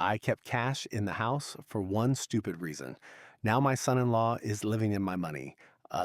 I kept cash in the house for one stupid reason. Now my son-in-law is living in my money.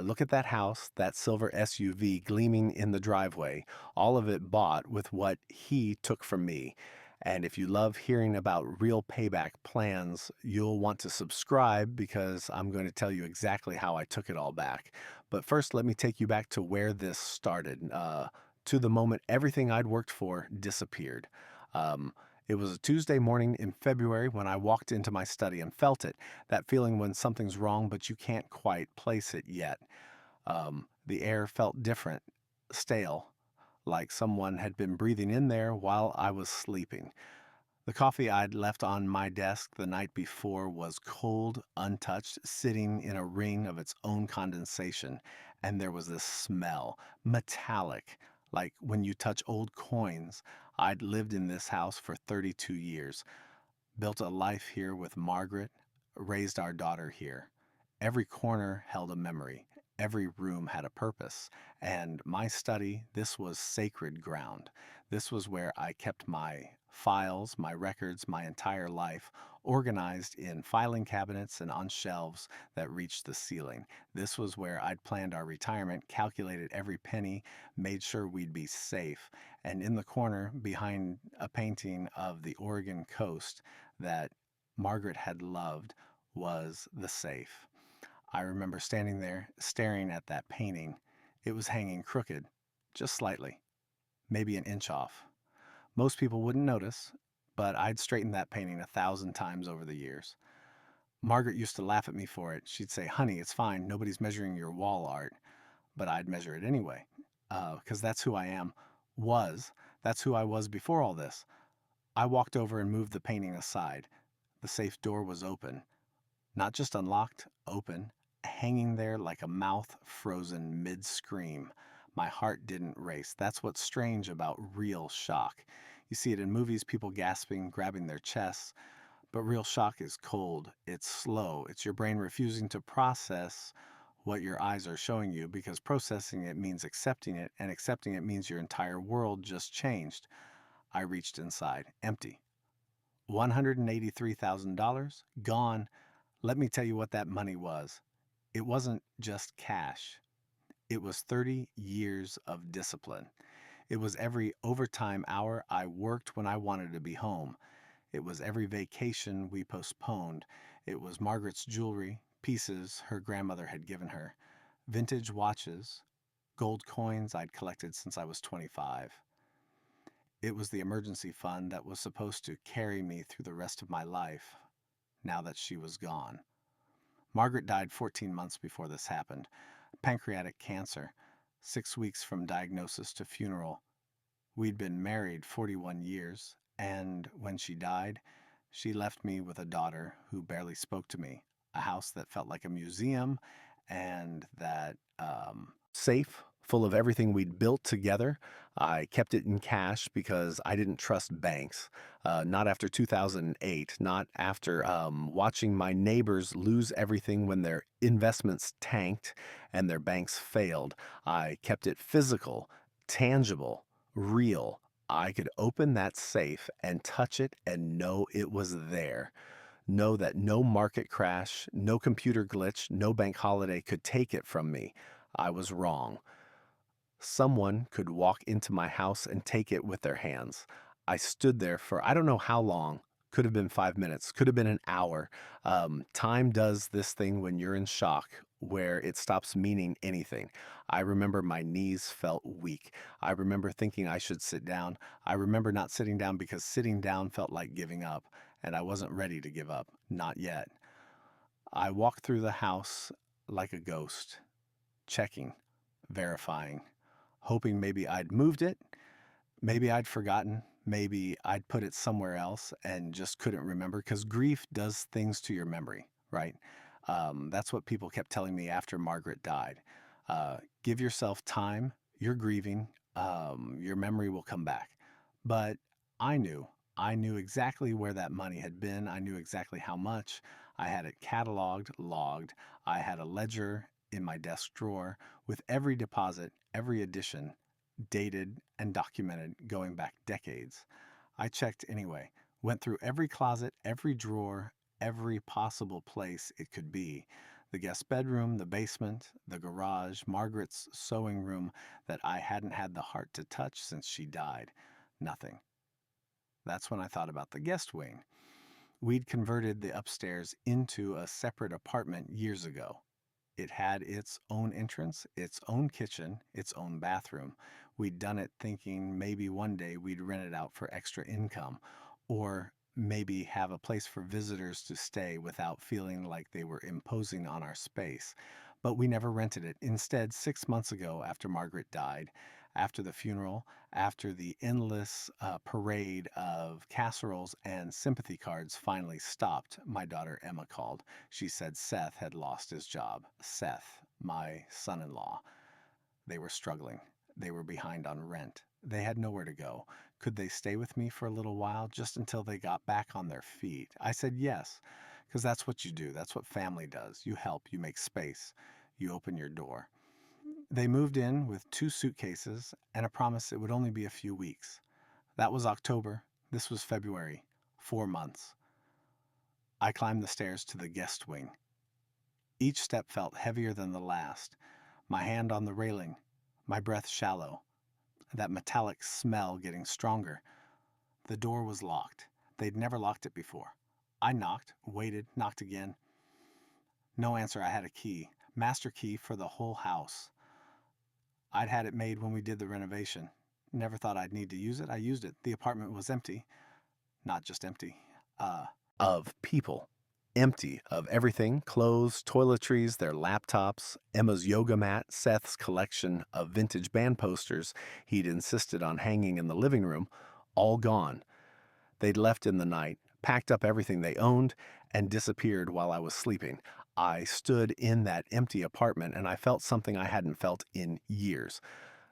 Look at that house, that silver SUV gleaming in the driveway, all of it bought with what he took from me. And if you love hearing about real payback plans, you'll want to subscribe because I'm going to tell you exactly how I took it all back. But first, let me take you back to where this started, to the moment everything I'd worked for disappeared. Um, it was a Tuesday morning in February when I walked into my study and felt it, that feeling when something's wrong but you can't quite place it yet. The air felt different, stale, like someone had been breathing in there while I was sleeping. The coffee I'd left on my desk the night before was cold, untouched, sitting in a ring of its own condensation, and there was this smell, metallic, like when you touch old coins. I'd lived in this house for 32 years, built a life here with Margaret, raised our daughter here. Every corner held a memory. Every room had a purpose. And my study, this was sacred ground. This was where I kept my files, my records, my entire life, organized in filing cabinets and on shelves that reached the ceiling. This was where I'd planned our retirement, calculated every penny, made sure we'd be safe. And in the corner, behind a painting of the Oregon coast that Margaret had loved, was the safe. I remember standing there staring at that painting. It was hanging crooked, just slightly, maybe an inch off. Most people wouldn't notice, but I'd straightened that painting 1,000 times over the years. Margaret used to laugh at me for it. She'd say, "Honey, it's fine. Nobody's measuring your wall art." But I'd measure it anyway, because that's who I am. Was. That's who I was before all this. I walked over and moved the painting aside. The safe door was open. Not just unlocked, open, hanging there like a mouth frozen mid-scream. My heart didn't race. That's what's strange about real shock. You see it in movies, people gasping, grabbing their chests. But real shock is cold. It's slow. It's your brain refusing to process what your eyes are showing you, because processing it means accepting it, and accepting it means your entire world just changed. I reached inside, empty. $183,000 gone. Let me tell you what that money was. It wasn't just cash. It was 30 years of discipline. It was every overtime hour I worked when I wanted to be home. It was every vacation we postponed. It was Margaret's jewelry, pieces her grandmother had given her, vintage watches, gold coins I'd collected since I was 25. It was the emergency fund that was supposed to carry me through the rest of my life, now that she was gone. Margaret died 14 months before this happened. Pancreatic cancer, 6 weeks from diagnosis to funeral. We'd been married 41 years, and when she died, she left me with a daughter who barely spoke to me, a house that felt like a museum, and that safe full of everything we'd built together. I kept it in cash because I didn't trust banks. Not after 2008, not after watching my neighbors lose everything when their investments tanked and their banks failed. I kept it physical, tangible, real. I could open that safe and touch it and know it was there. Know that no market crash, no computer glitch, no bank holiday could take it from me. I was wrong. Someone could walk into my house and take it with their hands. I stood there for I don't know how long. Could have been 5 minutes, could have been an hour. Time does this thing when you're in shock where it stops meaning anything. I remember my knees felt weak. I remember thinking I should sit down. I remember not sitting down because sitting down felt like giving up, and I wasn't ready to give up. Not yet. I walked through the house like a ghost, checking, verifying, hoping maybe I'd moved it, maybe I'd forgotten, maybe I'd put it somewhere else and just couldn't remember, because grief does things to your memory, right? That's what people kept telling me after Margaret died. Give yourself time. You're grieving. Your memory will come back. But I knew. I knew exactly where that money had been. I knew exactly how much. I had it cataloged, logged. I had a ledger in my desk drawer with every deposit, every addition, dated and documented going back decades. I checked anyway. Went through every closet, every drawer, every possible place it could be. The guest bedroom, the basement, the garage, Margaret's sewing room that I hadn't had the heart to touch since she died. Nothing. That's when I thought about the guest wing. We'd converted the upstairs into a separate apartment years ago. It had its own entrance, its own kitchen, its own bathroom. We'd done it thinking maybe one day we'd rent it out for extra income, or maybe have a place for visitors to stay without feeling like they were imposing on our space. But we never rented it. Instead, 6 months ago, after Margaret died, after the funeral, after the endless parade of casseroles and sympathy cards finally stopped, my daughter Emma called. She said Seth had lost his job. Seth, my son in law. They were struggling. They were behind on rent. They had nowhere to go. Could they stay with me for a little while, just until they got back on their feet? I said yes, because that's what you do. That's what family does. You help, you make space, you open your door. They moved in with 2 suitcases and a promise it would only be a few weeks. That was October. This was February. 4 months. I climbed the stairs to the guest wing. Each step felt heavier than the last. My hand on the railing, my breath shallow, that metallic smell getting stronger. The door was locked. They'd never locked it before. I knocked, waited, knocked again. No answer. I had a key. Master key for the whole house. I'd had it made when we did the renovation. Never thought I'd need to use it. I used it. The apartment was empty. Not just empty. Of people. Empty of everything: clothes, toiletries, their laptops, Emma's yoga mat, Seth's collection of vintage band posters he'd insisted on hanging in the living room. All gone. They'd left in the night, packed up everything they owned, and disappeared while I was sleeping. I stood in that empty apartment and I felt something I hadn't felt in years.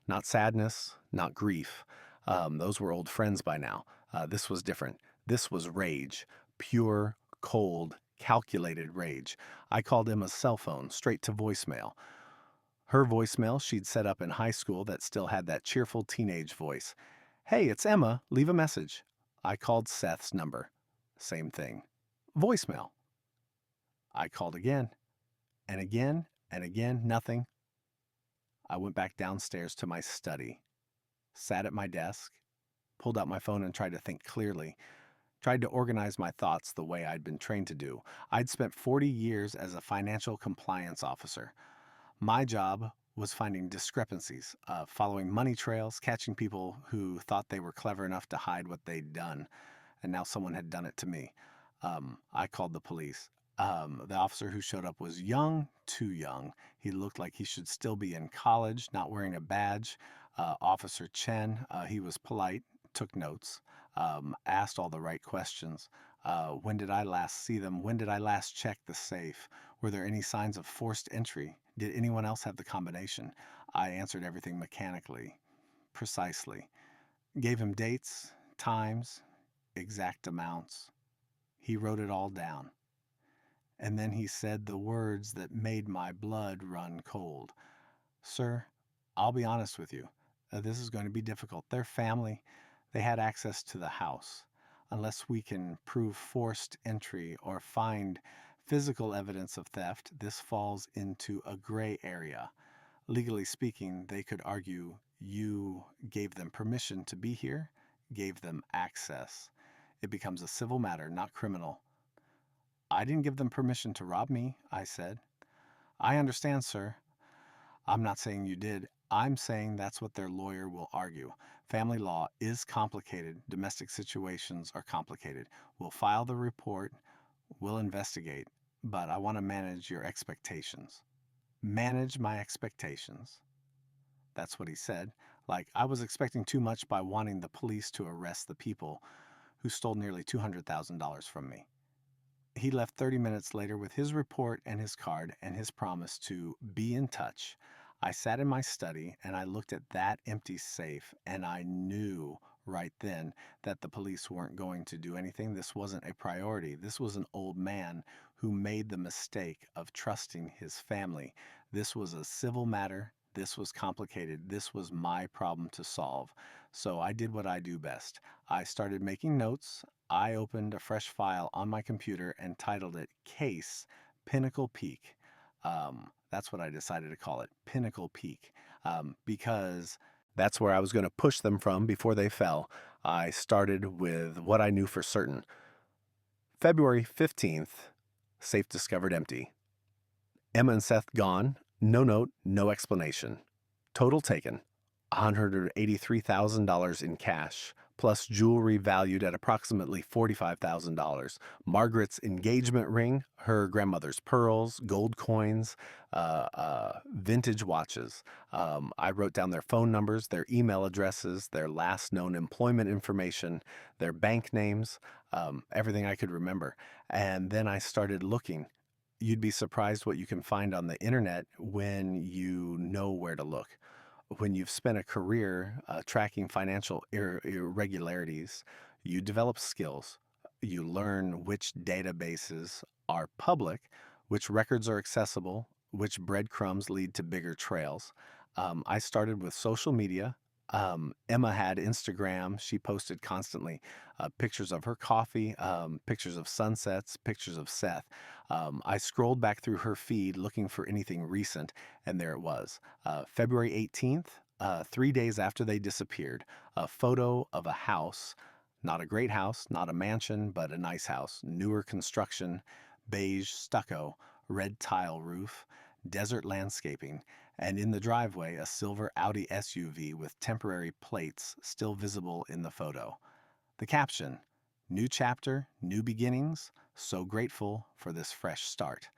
Not sadness, not grief. Those were old friends by now. This was different. This was rage. Pure, cold, calculated rage. I called Emma's cell phone straight to voicemail. Her voicemail she'd set up in high school that still had that cheerful teenage voice. "Hey, it's Emma. Leave a message." I called Seth's number. Same thing. Voicemail. I called again, and again, and again. Nothing. I went back downstairs to my study, sat at my desk, pulled out my phone and tried to think clearly, tried to organize my thoughts the way I'd been trained to do. I'd spent 40 years as a financial compliance officer. My job was finding discrepancies, following money trails, catching people who thought they were clever enough to hide what they'd done, and now someone had done it to me. I called the police. The officer who showed up was young, too young. He looked like he should still be in college, not wearing a badge. Officer Chen, he was polite, took notes, asked all the right questions. When did I last see them? When did I last check the safe? Were there any signs of forced entry? Did anyone else have the combination? I answered everything mechanically, precisely. Gave him dates, times, exact amounts. He wrote it all down. And then he said the words that made my blood run cold. "Sir, I'll be honest with you. This is going to be difficult. Their family, they had access to the house. Unless we can prove forced entry or find physical evidence of theft, this falls into a gray area. Legally speaking, they could argue you gave them permission to be here, gave them access. It becomes a civil matter, not criminal." "I didn't give them permission to rob me," I said. "I understand, sir. I'm not saying you did. I'm saying that's what their lawyer will argue. Family law is complicated. Domestic situations are complicated. We'll file the report. We'll investigate. But I want to manage your expectations." Manage my expectations. That's what he said. Like I was expecting too much by wanting the police to arrest the people who stole nearly $200,000 from me. He left 30 minutes later with his report and his card and his promise to be in touch. I sat in my study and I looked at that empty safe and I knew right then that the police weren't going to do anything. This wasn't a priority. This was an old man who made the mistake of trusting his family. This was a civil matter, This was complicated. This was my problem to solve. So I did what I do best. I started making notes. I opened a fresh file on my computer and titled it Case Pinnacle Peak. That's what I decided to call it, Pinnacle Peak, because that's where I was going to push them from before they fell. I started with what I knew for certain. February 15th, safe discovered empty. Emma and Seth gone, no note, no explanation. Total taken, $183,000 in cash, plus jewelry valued at approximately $45,000. Margaret's engagement ring, her grandmother's pearls, gold coins, vintage watches. I wrote down their phone numbers, their email addresses, their last known employment information, their bank names, everything I could remember. And then I started looking. You'd be surprised what you can find on the internet when you know where to look. When you've spent a career tracking financial irregularities, you develop skills. You learn which databases are public, which records are accessible, which breadcrumbs lead to bigger trails. I started with social media. Emma had Instagram. She posted constantly pictures of her coffee, pictures of sunsets, pictures of Seth. I scrolled back through her feed looking for anything recent, and there it was. February 18th, 3 days after they disappeared, a photo of a house, not a great house, not a mansion, but a nice house, newer construction, beige stucco, red tile roof, desert landscaping, and in the driveway, a silver Audi SUV with temporary plates still visible in the photo. The caption, "New chapter, new beginnings, so grateful for this fresh start."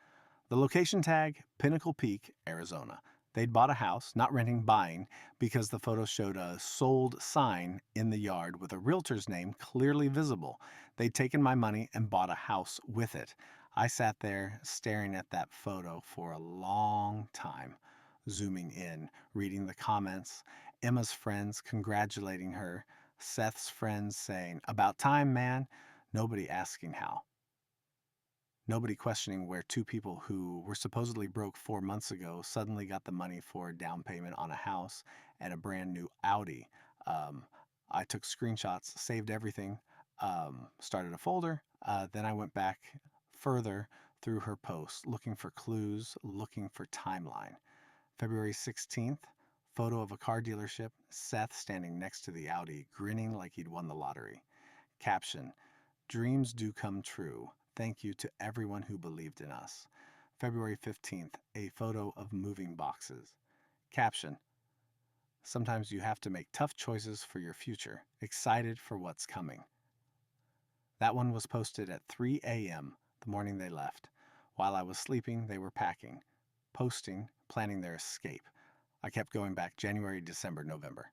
The location tag, Pinnacle Peak, Arizona. They'd bought a house, not renting, buying, because the photo showed a sold sign in the yard with a realtor's name clearly visible. They'd taken my money and bought a house with it. I sat there staring at that photo for a long time, zooming in, reading the comments, Emma's friends congratulating her, Seth's friends saying, "About time, man," nobody asking how. Nobody questioning where two people who were supposedly broke 4 months ago suddenly got the money for a down payment on a house and a brand new Audi. Um, I took screenshots, saved everything, started a folder. Then I went back further through her posts, looking for clues, looking for timeline. February 16th, photo of a car dealership, Seth standing next to the Audi, grinning like he'd won the lottery. Caption, "Dreams do come true. Thank you to everyone who believed in us." February 15th, a photo of moving boxes. Caption, "Sometimes you have to make tough choices for your future. Excited for what's coming." That one was posted at 3 a.m. the morning they left. While I was sleeping, they were packing, posting, planning their escape. I kept going back January, December, November.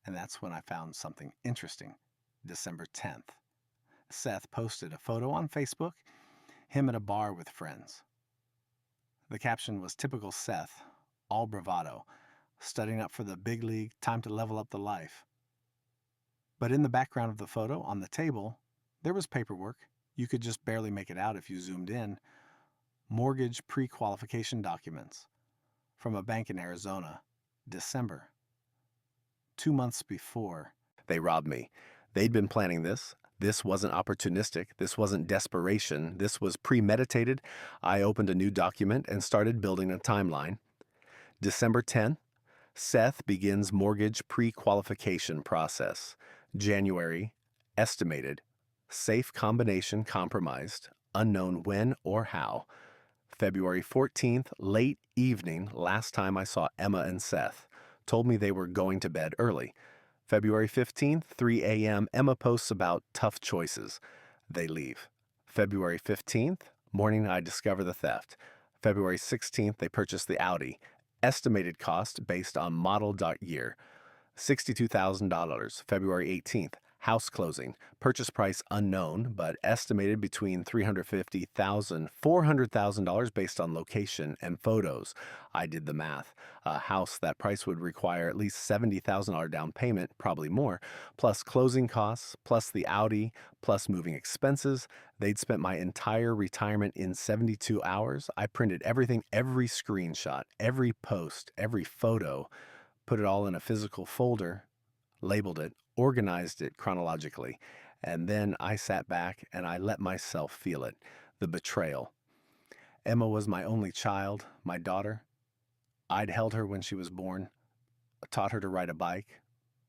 And that's when I found something interesting. December 10th. Seth posted a photo on Facebook, him at a bar with friends. The caption was typical Seth, all bravado, studying up for the big league, time to level up the life. But in the background of the photo, on the table, there was paperwork. You could just barely make it out if you zoomed in. Mortgage pre-qualification documents from a bank in Arizona, December. 2 months before, they robbed me. They'd been planning this. This wasn't opportunistic. This wasn't desperation. This was premeditated. I opened a new document and started building a timeline. December 10th, Seth begins mortgage pre-qualification process. January, estimated. Safe combination compromised. Unknown when or how. February 14th, late evening, last time I saw Emma and Seth. Told me they were going to bed early. February 15th, 3 a.m., Emma posts about tough choices. They leave. February 15th, morning I discover the theft. February 16th, they purchase the Audi. Estimated cost based on model.year, $62,000. February 18th, House closing. Purchase price unknown, but estimated between $350,000, $400,000 based on location and photos. I did the math. A house that price would require at least $70,000 down payment, probably more, plus closing costs, plus the Audi, plus moving expenses. They'd spent my entire retirement in 72 hours. I printed everything, every screenshot, every post, every photo, put it all in a physical folder, labeled it, organized it chronologically, and then I sat back and I let myself feel it. The betrayal. Emma was my only child, my daughter. I'd held her when she was born, taught her to ride a bike,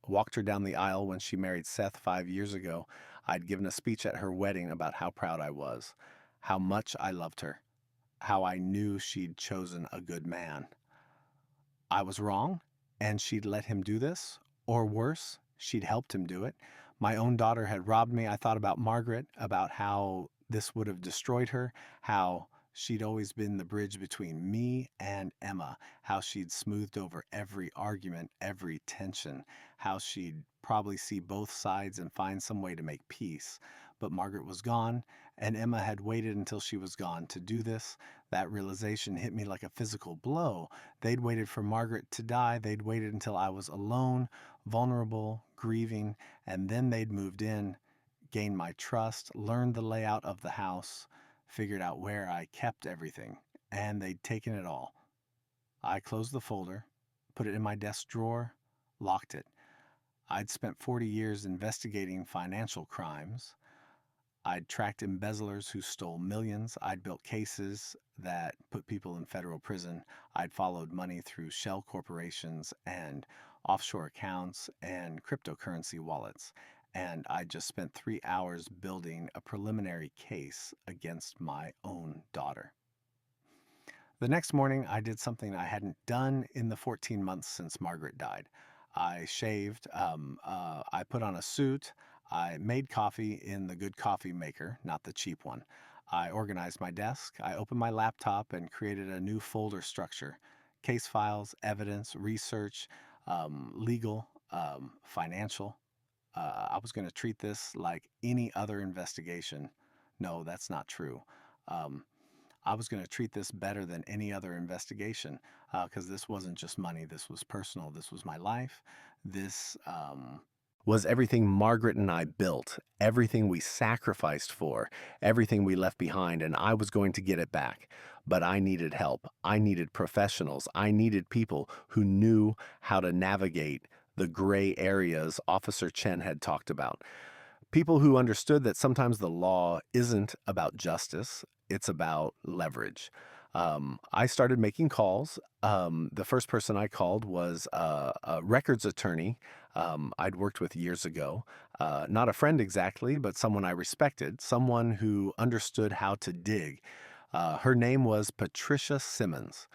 walked her down the aisle when she married Seth 5 years ago. I'd given a speech at her wedding about how proud I was, how much I loved her, how I knew she'd chosen a good man. I was wrong, and she'd let him do this, or worse, she'd helped him do it. My own daughter had robbed me. I thought about Margaret, about how this would have destroyed her, how she'd always been the bridge between me and Emma, how she'd smoothed over every argument, every tension, how she'd probably see both sides and find some way to make peace. But Margaret was gone, and Emma had waited until she was gone to do this. That realization hit me like a physical blow. They'd waited for Margaret to die. They'd waited until I was alone, vulnerable, grieving, and then they'd moved in, gained my trust, learned the layout of the house, figured out where I kept everything, and they'd taken it all. I closed the folder, put it in my desk drawer, locked it. I'd spent 40 years investigating financial crimes. I'd tracked embezzlers who stole millions. I'd built cases that put people in federal prison. I'd followed money through shell corporations and offshore accounts and cryptocurrency wallets. And I just spent 3 hours building a preliminary case against my own daughter. The next morning, I did something I hadn't done in the 14 months since Margaret died. I shaved, I put on a suit, I made coffee in the good coffee maker, not the cheap one. I organized my desk, I opened my laptop and created a new folder structure: case files, evidence, research, legal, financial. I was going to treat this like any other investigation. No, that's not true. Um, I was going to treat this better than any other investigation, because this wasn't just money. This was personal. This was my life. This was everything Margaret and I built, everything we sacrificed for, everything we left behind, and I was going to get it back. But I needed help. I needed professionals. I needed people who knew how to navigate the gray areas Officer Chen had talked about. People who understood that sometimes the law isn't about justice, it's about leverage. I started making calls. The first person I called was a records attorney I'd worked with years ago. Not a friend exactly, but someone I respected, someone who understood how to dig. Her name was Patricia Simmons.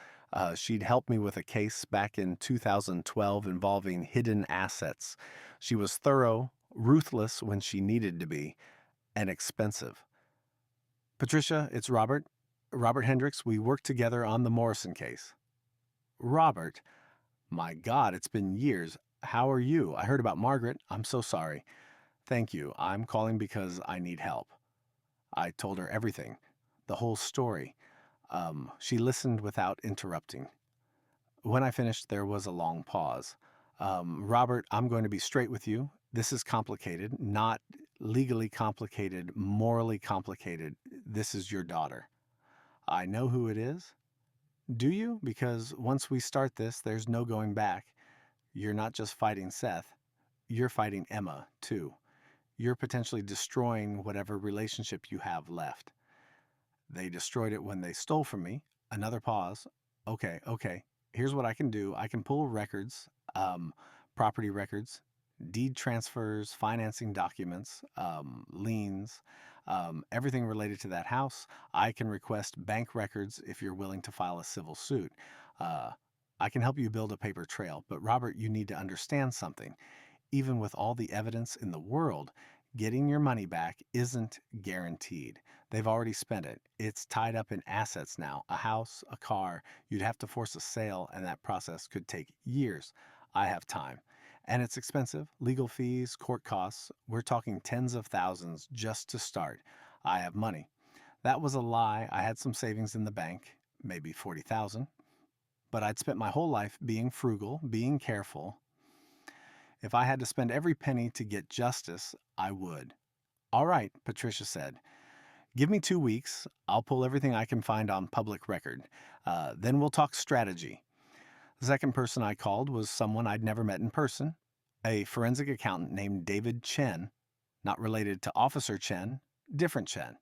She'd helped me with a case back in 2012 involving hidden assets. She was thorough, ruthless when she needed to be, and expensive. Patricia, it's Robert. Robert Hendricks. We worked together on the Morrison case. Robert, my God, it's been years. How are you? I heard about Margaret. I'm so sorry. Thank you. I'm calling because I need help. I told her everything, the whole story. She listened without interrupting. When I finished, there was a long pause. Robert, I'm going to be straight with you. This is complicated, not legally complicated, morally complicated. This is your daughter. I know who it is. Do you? Because once we start this, there's no going back. You're not just fighting Seth, you're fighting Emma, too. You're potentially destroying whatever relationship you have left. They destroyed it when they stole from me. Another pause. Okay. Here's what I can do. I can pull records, property records, deed transfers, financing documents, liens, everything related to that house. I can request bank records if you're willing to file a civil suit. I can help you build a paper trail. But Robert, you need to understand something. Even with all the evidence in the world, getting your money back isn't guaranteed. They've already spent it. It's tied up in assets now, a house, a car. You'd have to force a sale, and that process could take years. I have time. And it's expensive. Legal fees, court costs. We're talking tens of thousands just to start. I have money. That was a lie. I had some savings in the bank, maybe 40,000, but I'd spent my whole life being frugal, being careful. If I had to spend every penny to get justice, I would. All right, Patricia said. Give me 2 weeks. I'll pull everything I can find on public record. Then we'll talk strategy. The second person I called was someone I'd never met in person, a forensic accountant named David Chen, not related to Officer Chen, different Chen.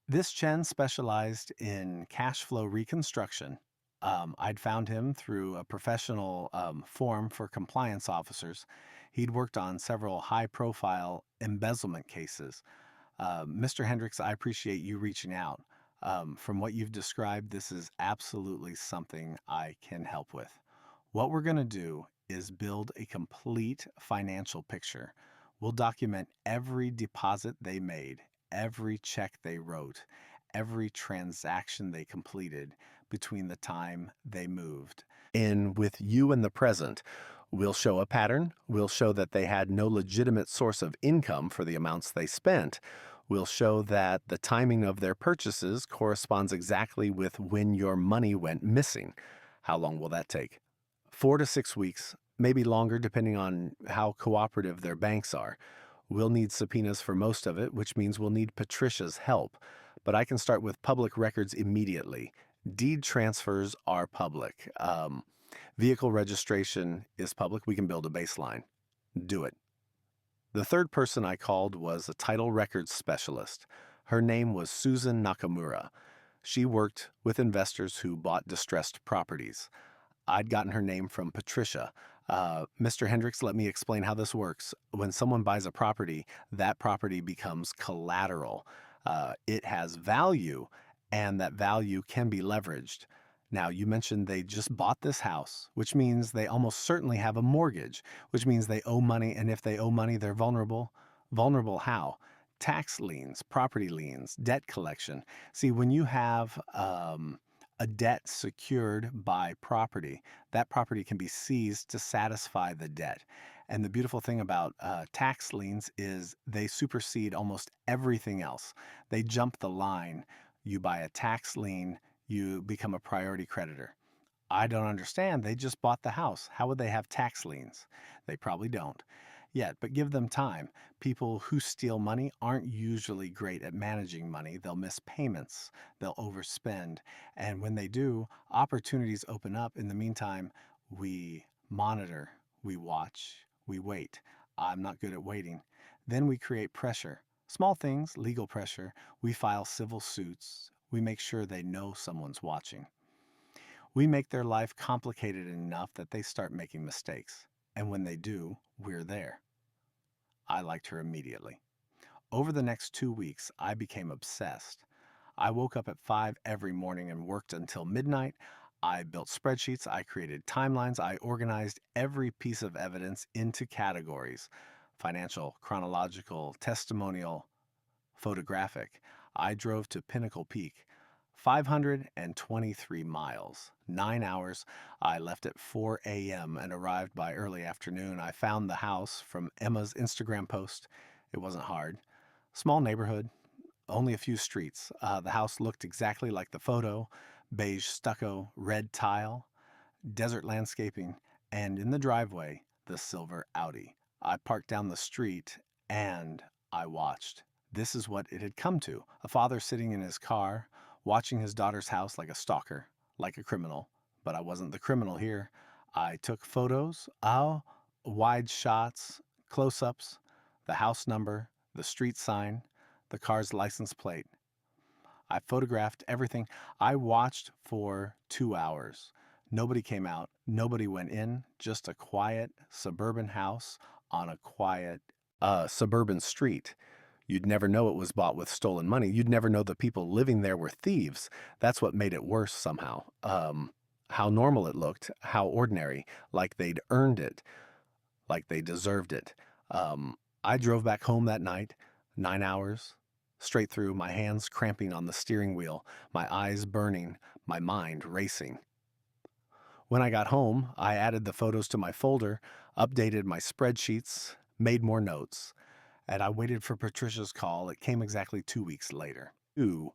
This Chen specialized in cash flow reconstruction. I'd found him through a professional forum for compliance officers. He'd worked on several high profile embezzlement cases. Mr. Hendricks, I appreciate you reaching out. From what you've described, this is absolutely something I can help with. What we're going to do is build a complete financial picture. We'll document every deposit they made, every check they wrote, every transaction they completed between the time they moved. And with you in the present, we'll show a pattern. We'll show that they had no legitimate source of income for the amounts they spent. We'll show that the timing of their purchases corresponds exactly with when your money went missing. How long will that take? 4 to 6 weeks, maybe longer depending on how cooperative their banks are. We'll need subpoenas for most of it, which means we'll need Patricia's help. But I can start with public records immediately. Deed transfers are public. Vehicle registration is public. We can build a baseline. Do it. The third person I called was a title records specialist. Her name was Susan Nakamura. She worked with investors who bought distressed properties. I'd gotten her name from Patricia. Mr. Hendricks, let me explain how this works. When someone buys a property, that property becomes collateral. It has value, and that value can be leveraged. Now, you mentioned they just bought this house, which means they almost certainly have a mortgage, which means they owe money, and if they owe money, they're vulnerable. Vulnerable how? Tax liens, property liens, debt collection. See, when you have a debt secured by property, that property can be seized to satisfy the debt. And the beautiful thing about tax liens is they supersede almost everything else. They jump the line. You buy a tax lien, you become a priority creditor. I don't understand. They just bought the house. How would they have tax liens? They probably don't yet, but give them time. People who steal money aren't usually great at managing money. They'll miss payments, they'll overspend, and when they do, opportunities open up. In the meantime, we monitor, we watch, we wait. I'm not good at waiting. Then we create pressure. Small things, legal pressure. We file civil suits. We make sure they know someone's watching. We make their life complicated enough that they start making mistakes. And when they do, we're there. I liked her immediately. Over the next 2 weeks, I became obsessed. I woke up at 5 every morning and worked until midnight. I built spreadsheets, I created timelines, I organized every piece of evidence into categories: financial, chronological, testimonial, photographic. I drove to Pinnacle Peak, 523 miles, 9 hours. I left at 4 a.m. and arrived by early afternoon. I found the house from Emma's Instagram post. It wasn't hard. Small neighborhood, only a few streets. The house looked exactly like the photo: beige stucco, red tile, desert landscaping, and in the driveway, the silver Audi. I parked down the street and I watched. This is what it had come to: a father sitting in his car, watching his daughter's house like a stalker, like a criminal. But I wasn't the criminal here. I took photos, wide shots, close ups, the house number, the street sign, the car's license plate. I photographed everything. I watched for 2 hours. Nobody came out, nobody went in, just a quiet suburban house on a quiet suburban street. You'd never know it was bought with stolen money. You'd never know the people living there were thieves. That's what made it worse somehow. How normal it looked, how ordinary, like they'd earned it, like they deserved it. I drove back home that night, 9 hours, straight through, my hands cramping on the steering wheel, my eyes burning, my mind racing. When I got home, I added the photos to my folder, updated my spreadsheets, made more notes, and I waited for Patricia's call. It came exactly 2 weeks later. Ooh,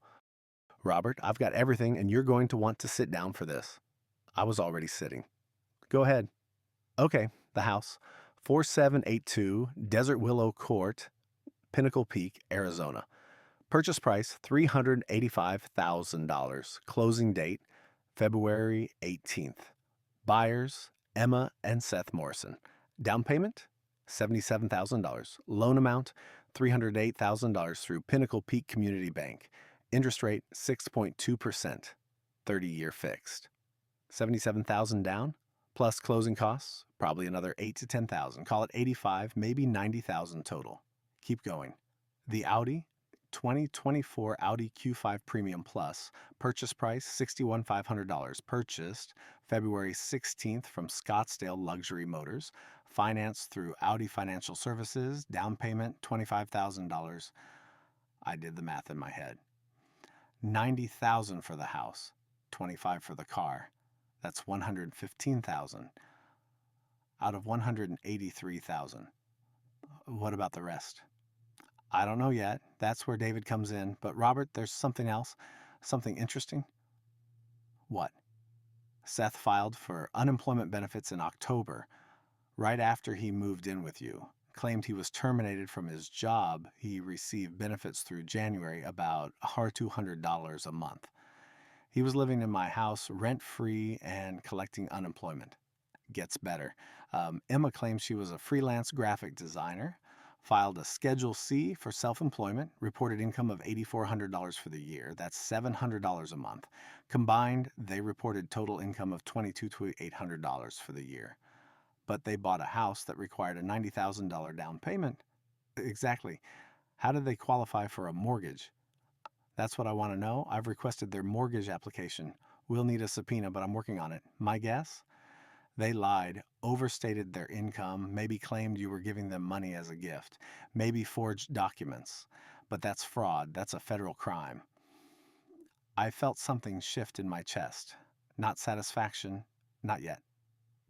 Robert, I've got everything, and you're going to want to sit down for this. I was already sitting. Go ahead. Okay, the house. 4782 Desert Willow Court, Pinnacle Peak, Arizona. Purchase price $385,000. Closing date February 18th. Buyers Emma and Seth Morrison. Down payment $77,000. Loan amount $308,000 through Pinnacle Peak Community Bank. Interest rate 6.2%. 30-year fixed. $77,000 down plus closing costs, probably another $8,000 to $10,000. Call it $85,000, maybe $90,000 total. Keep going. The Audi 2024 Audi Q5 Premium Plus, purchase price $61,500. Purchased February 16th from Scottsdale Luxury Motors. Financed through Audi Financial Services. Down payment $25,000. I did the math in my head. $90,000 for the house, $25,000 for the car. That's $115,000 out of $183,000. What about the rest? I don't know yet. That's where David comes in. But Robert, there's something else, something interesting. What? Seth filed for unemployment benefits in October, right after he moved in with you. Claimed he was terminated from his job. He received benefits through January, about $200 a month. He was living in my house rent-free and collecting unemployment. Gets better. Emma claims she was a freelance graphic designer, filed a Schedule C for self-employment, reported income of $8,400 for the year. That's $700 a month. Combined, they reported total income of $22,000 to $800 for the year. But they bought a house that required a $90,000 down payment. Exactly. How did they qualify for a mortgage? That's what I want to know. I've requested their mortgage application. We'll need a subpoena, but I'm working on it. My guess? They lied, overstated their income, maybe claimed you were giving them money as a gift, maybe forged documents. But that's fraud. That's a federal crime. I felt something shift in my chest. Not satisfaction, not yet,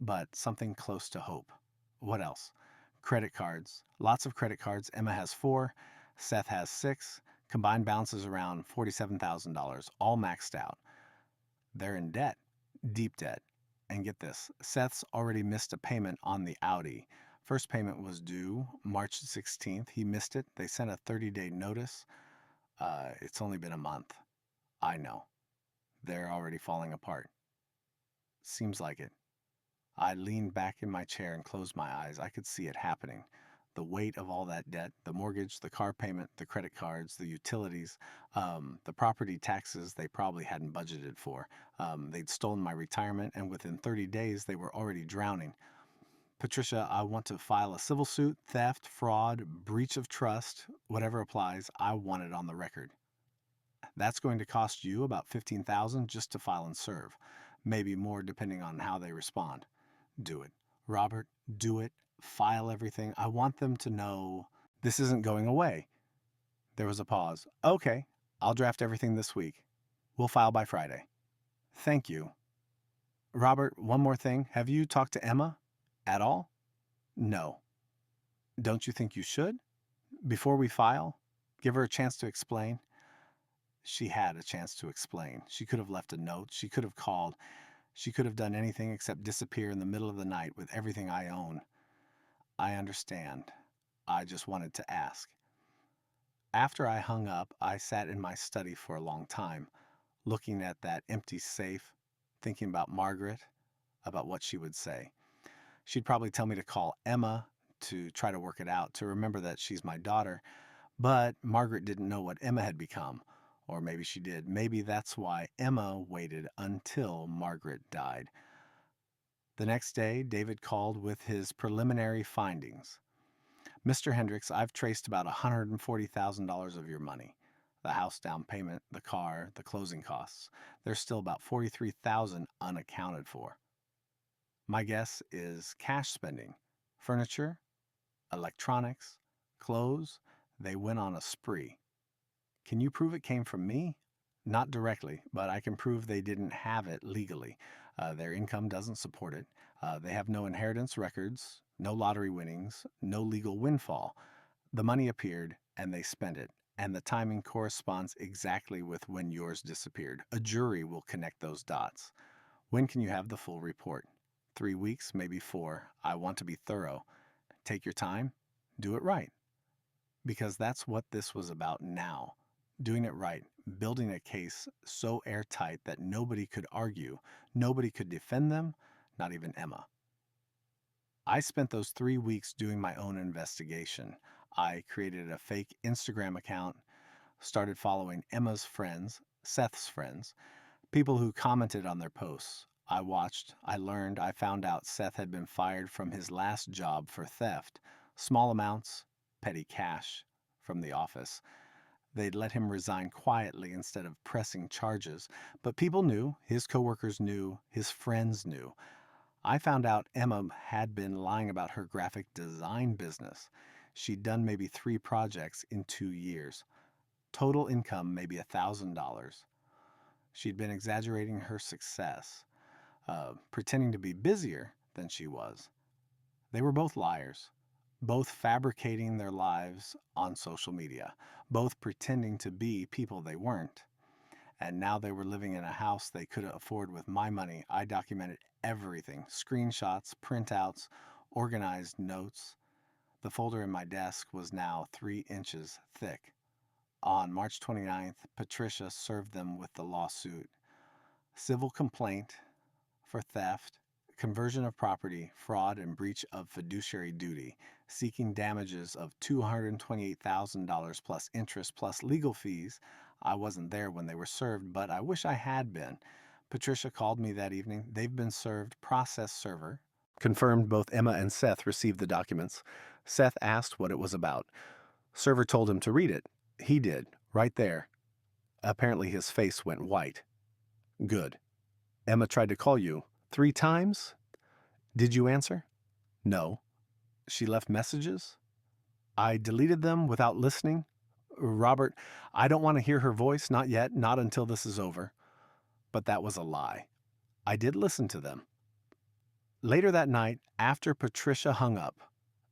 but something close to hope. What else? Credit cards. Lots of credit cards. Emma has 4, Seth has 6. Combined balances around $47,000, all maxed out. They're in debt, deep debt. And get this, Seth's already missed a payment on the Audi. First payment was due March 16th. He missed it. They sent a 30-day notice. It's only been a month. I know. They're already falling apart. Seems like it. I leaned back in my chair and closed my eyes. I could see it happening. The weight of all that debt, the mortgage, the car payment, the credit cards, the utilities, the property taxes they probably hadn't budgeted for. They'd stolen my retirement, and within 30 days, they were already drowning. Patricia, I want to file a civil suit, theft, fraud, breach of trust, whatever applies. I want it on the record. That's going to cost you about $15,000 just to file and serve. Maybe more depending on how they respond. Do it. Robert, do it. File everything. I want them to know this isn't going away. There was a pause. Okay, I'll draft everything this week. We'll file by Friday. Thank you. Robert, one more thing. Have you talked to Emma at all? No. Don't you think you should? Before we file, give her a chance to explain. She had a chance to explain. She could have left a note. She could have called. She could have done anything except disappear in the middle of the night with everything I own. I understand. I just wanted to ask. After I hung up, I sat in my study for a long time, looking at that empty safe, thinking about Margaret, about what she would say. She'd probably tell me to call Emma to try to work it out, to remember that she's my daughter. But Margaret didn't know what Emma had become. Or maybe she did. Maybe that's why Emma waited until Margaret died. The next day, David called with his preliminary findings. Mr. Hendricks, I've traced about $140,000 of your money. The house down payment, the car, the closing costs. There's still about $43,000 unaccounted for. My guess is cash spending. Furniture, electronics, clothes. They went on a spree. Can you prove it came from me? Not directly, but I can prove they didn't have it legally. Their income doesn't support it. They have no inheritance records, no lottery winnings, no legal windfall. The money appeared and they spent it, and the timing corresponds exactly with when yours disappeared. A jury will connect those dots. When can you have the full report? 3 weeks, maybe 4. I want to be thorough. Take your time, do it right. Because that's what this was about now. Doing it right, building a case so airtight that nobody could argue, nobody could defend them, not even Emma. I spent those 3 weeks doing my own investigation. I created a fake Instagram account, started following Emma's friends, Seth's friends, people who commented on their posts. I watched, I learned, I found out Seth had been fired from his last job for theft. Small amounts, petty cash, from the office. They'd let him resign quietly instead of pressing charges. But people knew, his coworkers knew, his friends knew. I found out Emma had been lying about her graphic design business. She'd done maybe 3 projects in 2 years. Total income maybe $1,000. She'd been exaggerating her success, pretending to be busier than she was. They were both liars, both fabricating their lives on social media, both pretending to be people they weren't. And now they were living in a house they couldn't afford with my money. I documented everything: screenshots, printouts, organized notes. The folder in my desk was now 3 inches thick. On March 29th, Patricia served them with the lawsuit: civil complaint for theft, conversion of property, fraud, and breach of fiduciary duty, seeking damages of $228,000 plus interest plus legal fees. I wasn't there when they were served, but I wish I had been. Patricia called me that evening. They've been served. Process server confirmed both Emma and Seth received the documents. Seth asked what it was about. Server told him to read it. He did, right there. Apparently his face went white. Good. Emma tried to call you 3 times? Did you answer? No. She left messages? I deleted them without listening. Robert, I don't want to hear her voice, not yet, not until this is over. But that was a lie. I did listen to them. Later that night, after Patricia hung up,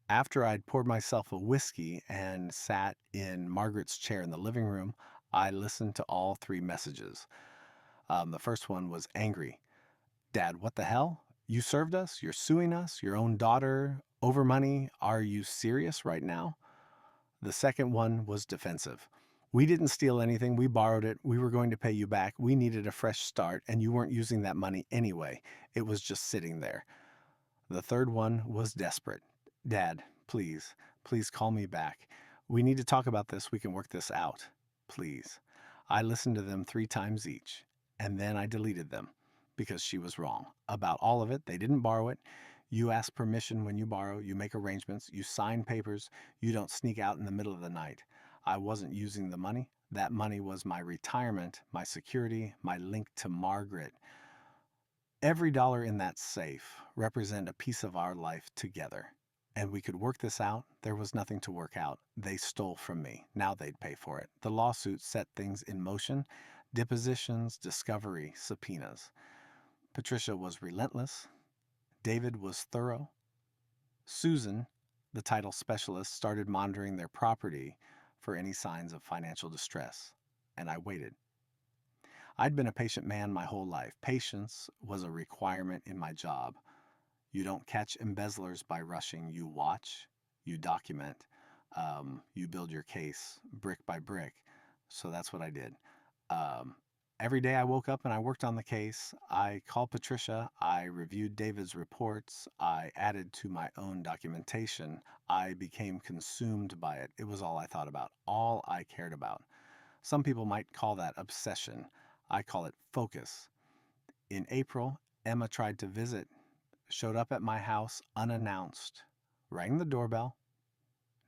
after I'd poured myself a whiskey and sat in Margaret's chair in the living room, I listened to all 3 messages. The first one was angry. Dad, what the hell? You served us? You're suing us? Your own daughter? Over money? Are you serious right now? The second one was defensive. We didn't steal anything. We borrowed it. We were going to pay you back. We needed a fresh start, and you weren't using that money anyway. It was just sitting there. The third one was desperate. Dad, please, please call me back. We need to talk about this. We can work this out. Please. I listened to them 3 times each, and then I deleted them because she was wrong about all of it. They didn't borrow it. You ask permission when you borrow. You make arrangements. You sign papers. You don't sneak out in the middle of the night. I wasn't using the money. That money was my retirement, my security, my link to Margaret. Every dollar in that safe represented a piece of our life together. And we could work this out. There was nothing to work out. They stole from me. Now they'd pay for it. The lawsuit set things in motion: depositions, discovery, subpoenas. Patricia was relentless. David was thorough. Susan, the title specialist, started monitoring their property for any signs of financial distress. And I waited. I'd been a patient man my whole life. Patience was a requirement in my job. You don't catch embezzlers by rushing. You watch, you document, you build your case brick by brick. So that's what I did. Every day I woke up and I worked on the case. I called Patricia. I reviewed David's reports. I added to my own documentation. I became consumed by it. It was all I thought about, all I cared about. Some people might call that obsession. I call it focus. In April, Emma tried to visit, showed up at my house unannounced, rang the doorbell,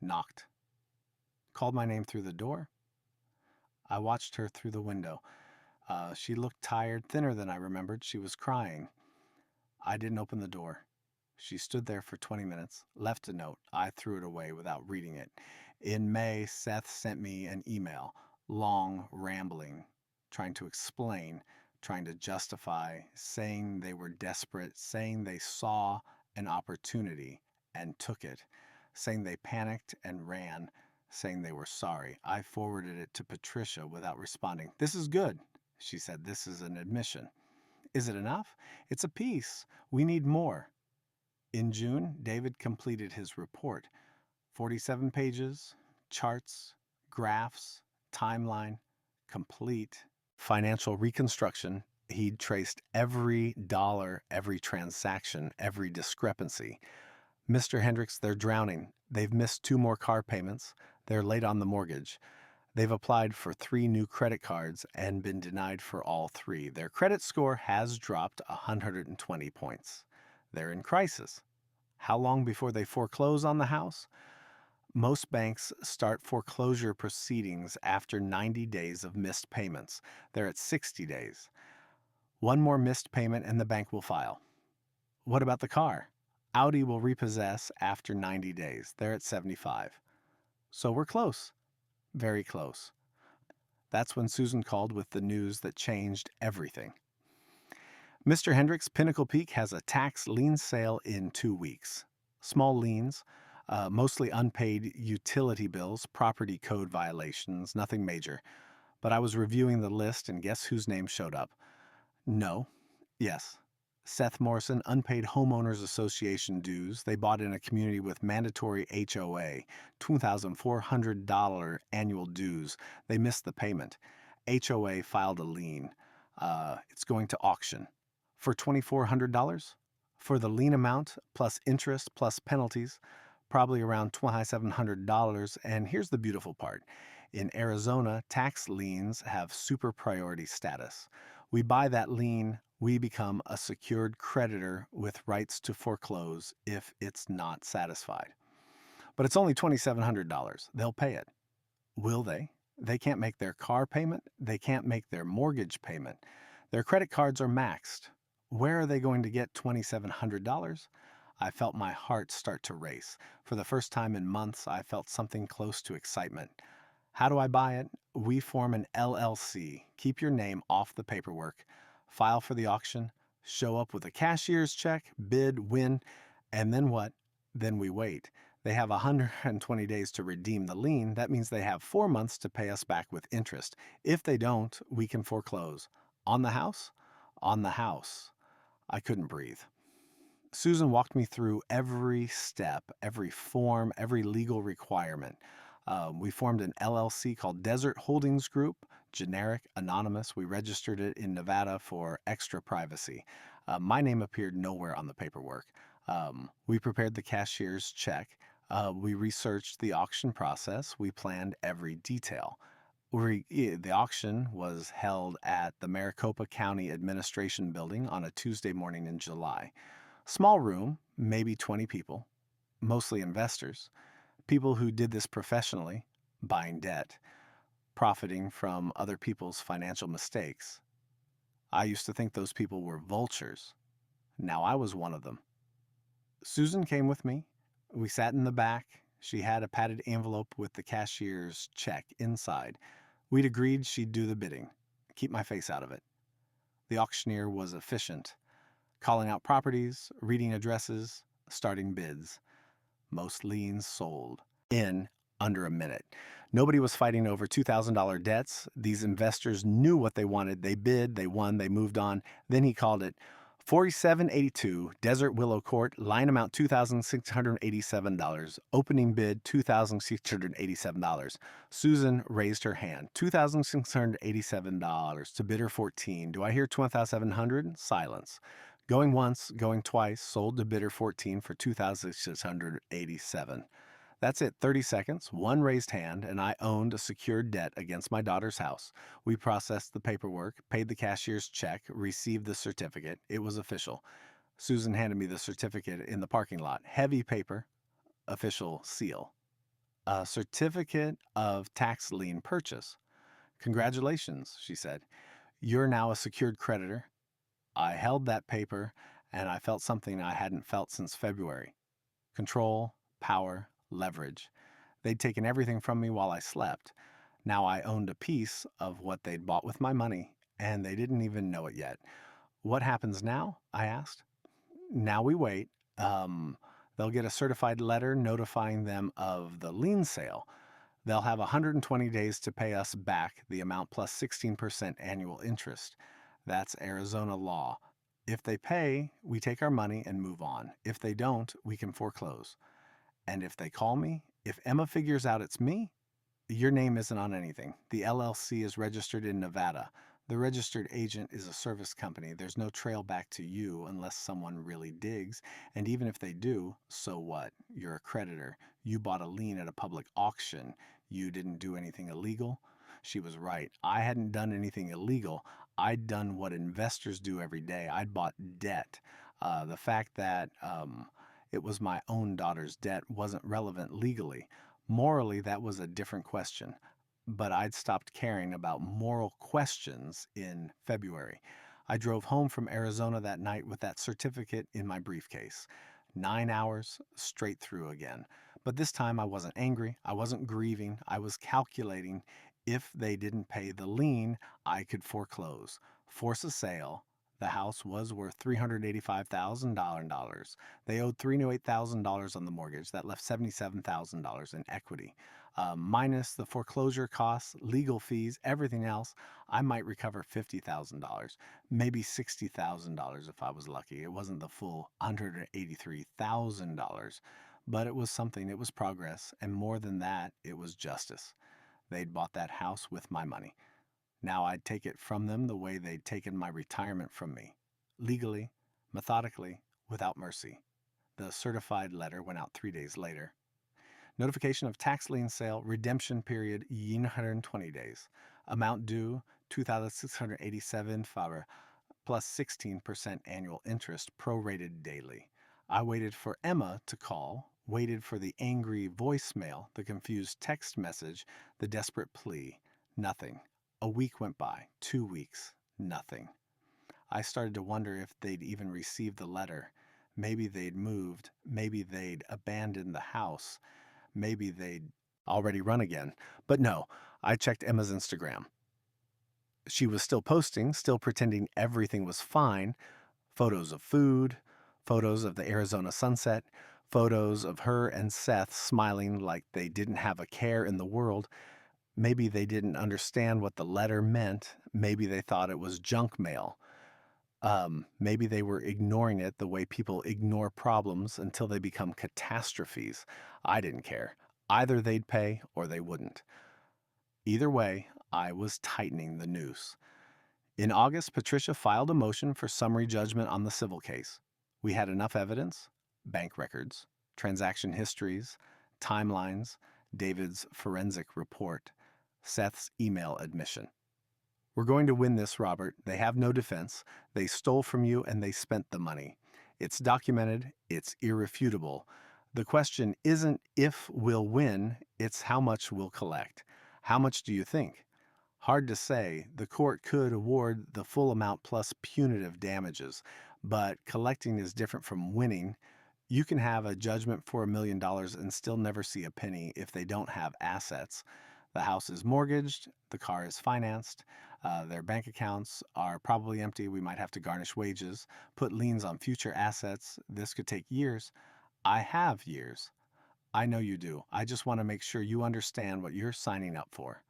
knocked, called my name through the door. I watched her through the window. She looked tired, thinner than I remembered. She was crying. I didn't open the door. She stood there for 20 minutes, left a note. I threw it away without reading it. In May, Seth sent me an email, long, rambling, trying to explain. trying to justify, saying they were desperate, saying they saw an opportunity and took it, saying they panicked and ran, saying they were sorry. I forwarded it to Patricia without responding. "This is good," she said. "This is an admission." "Is it enough?" "It's a piece. We need more." In June, David completed his report. 47 pages, charts, graphs, timeline, complete. Financial reconstruction. He'd traced every dollar, every transaction, every discrepancy. "Mr. Hendricks, they're drowning. They've missed 2 more car payments. They're late on the mortgage. They've applied for 3 new credit cards and been denied for all 3. Their credit score has dropped 120 points. They're in crisis. How long before they foreclose on the house?" Most banks start foreclosure proceedings after 90 days of missed payments. They're at 60 days. 1 more missed payment and the bank will file. "What about the car?" "Audi will repossess after 90 days. They're at 75. "So we're close." "Very close." That's when Susan called with the news that changed everything. "Mr. Hendricks, Pinnacle Peak has a tax lien sale in 2 weeks. Small liens, mostly unpaid utility bills, property code violations, nothing major. But I was reviewing the list and guess whose name showed up?" "No." "Yes. Seth Morrison, unpaid homeowners association dues. They bought in a community with mandatory HOA, $2,400 annual dues. They missed the payment. HOA filed a lien. It's going to auction. For $2,400? For the lien amount, plus interest, plus penalties, probably around $2,700. And here's the beautiful part. In Arizona, tax liens have super priority status. We buy that lien, we become a secured creditor with rights to foreclose if it's not satisfied. But it's only $2,700. They'll pay it." "Will they?" "They can't make their car payment. They can't make their mortgage payment. Their credit cards are maxed. Where are they going to get $2,700? I felt my heart start to race. For the first time in months, I felt something close to excitement. "How do I buy it?" "We form an LLC. Keep your name off the paperwork. File for the auction. Show up with a cashier's check. Bid, win. And then what? Then we wait. They have 120 days to redeem the lien. That means they have 4 months to pay us back with interest. If they don't, we can foreclose. On the house?" "On the house." I couldn't breathe. Susan walked me through every step, every form, every legal requirement. We formed an LLC called Desert Holdings Group, generic, anonymous. We registered it in Nevada for extra privacy. My name appeared nowhere on the paperwork. We prepared the cashier's check. We researched the auction process. We planned every detail. The auction was held at the Maricopa County Administration Building on a Tuesday morning in July. Small room, maybe 20 people, mostly investors, people who did this professionally, buying debt, profiting from other people's financial mistakes. I used to think those people were vultures. Now I was one of them. Susan came with me. We sat in the back. She had a padded envelope with the cashier's check inside. We'd agreed she'd do the bidding, keep my face out of it. The auctioneer was efficient, calling out properties, reading addresses, starting bids. Most liens sold in under a minute. Nobody was fighting over $2,000 debts. These investors knew what they wanted. They bid, they won, they moved on. Then he called it 4782 Desert Willow Court, line amount $2,687, opening bid $2,687. Susan raised her hand. $2,687 to bidder 14. Do I hear 2,700? Silence. Going once, going twice, sold to bidder 14 for $2,687. That's it, 30 seconds, one raised hand, and I owned a secured debt against my daughter's house. We processed the paperwork, paid the cashier's check, received the certificate. It was official. Susan handed me the certificate in the parking lot. Heavy paper, official seal. A certificate of tax lien purchase. "Congratulations," she said. "You're now a secured creditor." I held that paper, and I felt something I hadn't felt since February. Control, power, leverage. They'd taken everything from me while I slept. Now I owned a piece of what they'd bought with my money, and they didn't even know it yet. What happens now? I asked. Now we wait. Um, they'll get a certified letter notifying them of the lien sale. They'll have 120 days to pay us back the amount plus 16% annual interest. That's Arizona law. If they pay, we take our money and move on. If they don't, we can foreclose. And if they call me, if Emma figures out it's me, your name isn't on anything. The LLC is registered in Nevada. The registered agent is a service company. There's no trail back to you unless someone really digs. And even if they do, so what? You're a creditor. You bought a lien at a public auction. You didn't do anything illegal. She was right. I hadn't done anything illegal. I'd done what investors do every day. I'd bought debt. The fact that it was my own daughter's debt wasn't relevant legally. Morally, that was a different question, but I'd stopped caring about moral questions in February. I drove home from Arizona that night with that certificate in my briefcase. 9 hours straight through again. But this time I wasn't angry, I wasn't grieving, I was calculating if they didn't pay the lien, I could foreclose, force a sale. The house was worth $385,000. They owed $308,000 on the mortgage. That left $77,000 in equity. Minus the foreclosure costs, legal fees, everything else, I might recover $50,000, maybe $60,000 if I was lucky. It wasn't the full $183,000, but it was something. It was progress, and more than that, it was justice. They'd bought that house with my money. Now I'd take it from them the way they'd taken my retirement from me. Legally, methodically, without mercy. The certified letter went out 3 days later. Notification of tax lien sale, redemption period 120 days. Amount due 2,687 favor plus 16% annual interest prorated daily. I waited for Emma to call, waited for the angry voicemail, the confused text message, the desperate plea. Nothing. A week went by, 2 weeks, nothing. I started to wonder if they'd even received the letter. Maybe they'd moved, maybe they'd abandoned the house, maybe they'd already run again. But no, I checked Emma's Instagram. She was still posting, still pretending everything was fine. Photos of food, photos of the Arizona sunset, photos of her and Seth smiling like they didn't have a care in the world. Maybe they didn't understand what the letter meant. Maybe they thought it was junk mail. Maybe they were ignoring it the way people ignore problems until they become catastrophes. I didn't care. Either they'd pay or they wouldn't. Either way, I was tightening the noose. In August, Patricia filed a motion for summary judgment on the civil case. We had enough evidence, bank records, transaction histories, timelines, David's forensic report, Seth's email admission. We're going to win this, Robert. They have no defense. They stole from you and they spent the money. It's documented. It's irrefutable. The question isn't if we'll win, it's how much we'll collect. How much do you think? Hard to say. The court could award the full amount plus punitive damages, but collecting is different from winning. You can have a judgment for $1 million and still never see a penny if they don't have assets. The house is mortgaged, the car is financed, their bank accounts are probably empty. We might have to garnish wages, put liens on future assets. This could take years. I have years. I know you do. I just want to make sure you understand what you're signing up for.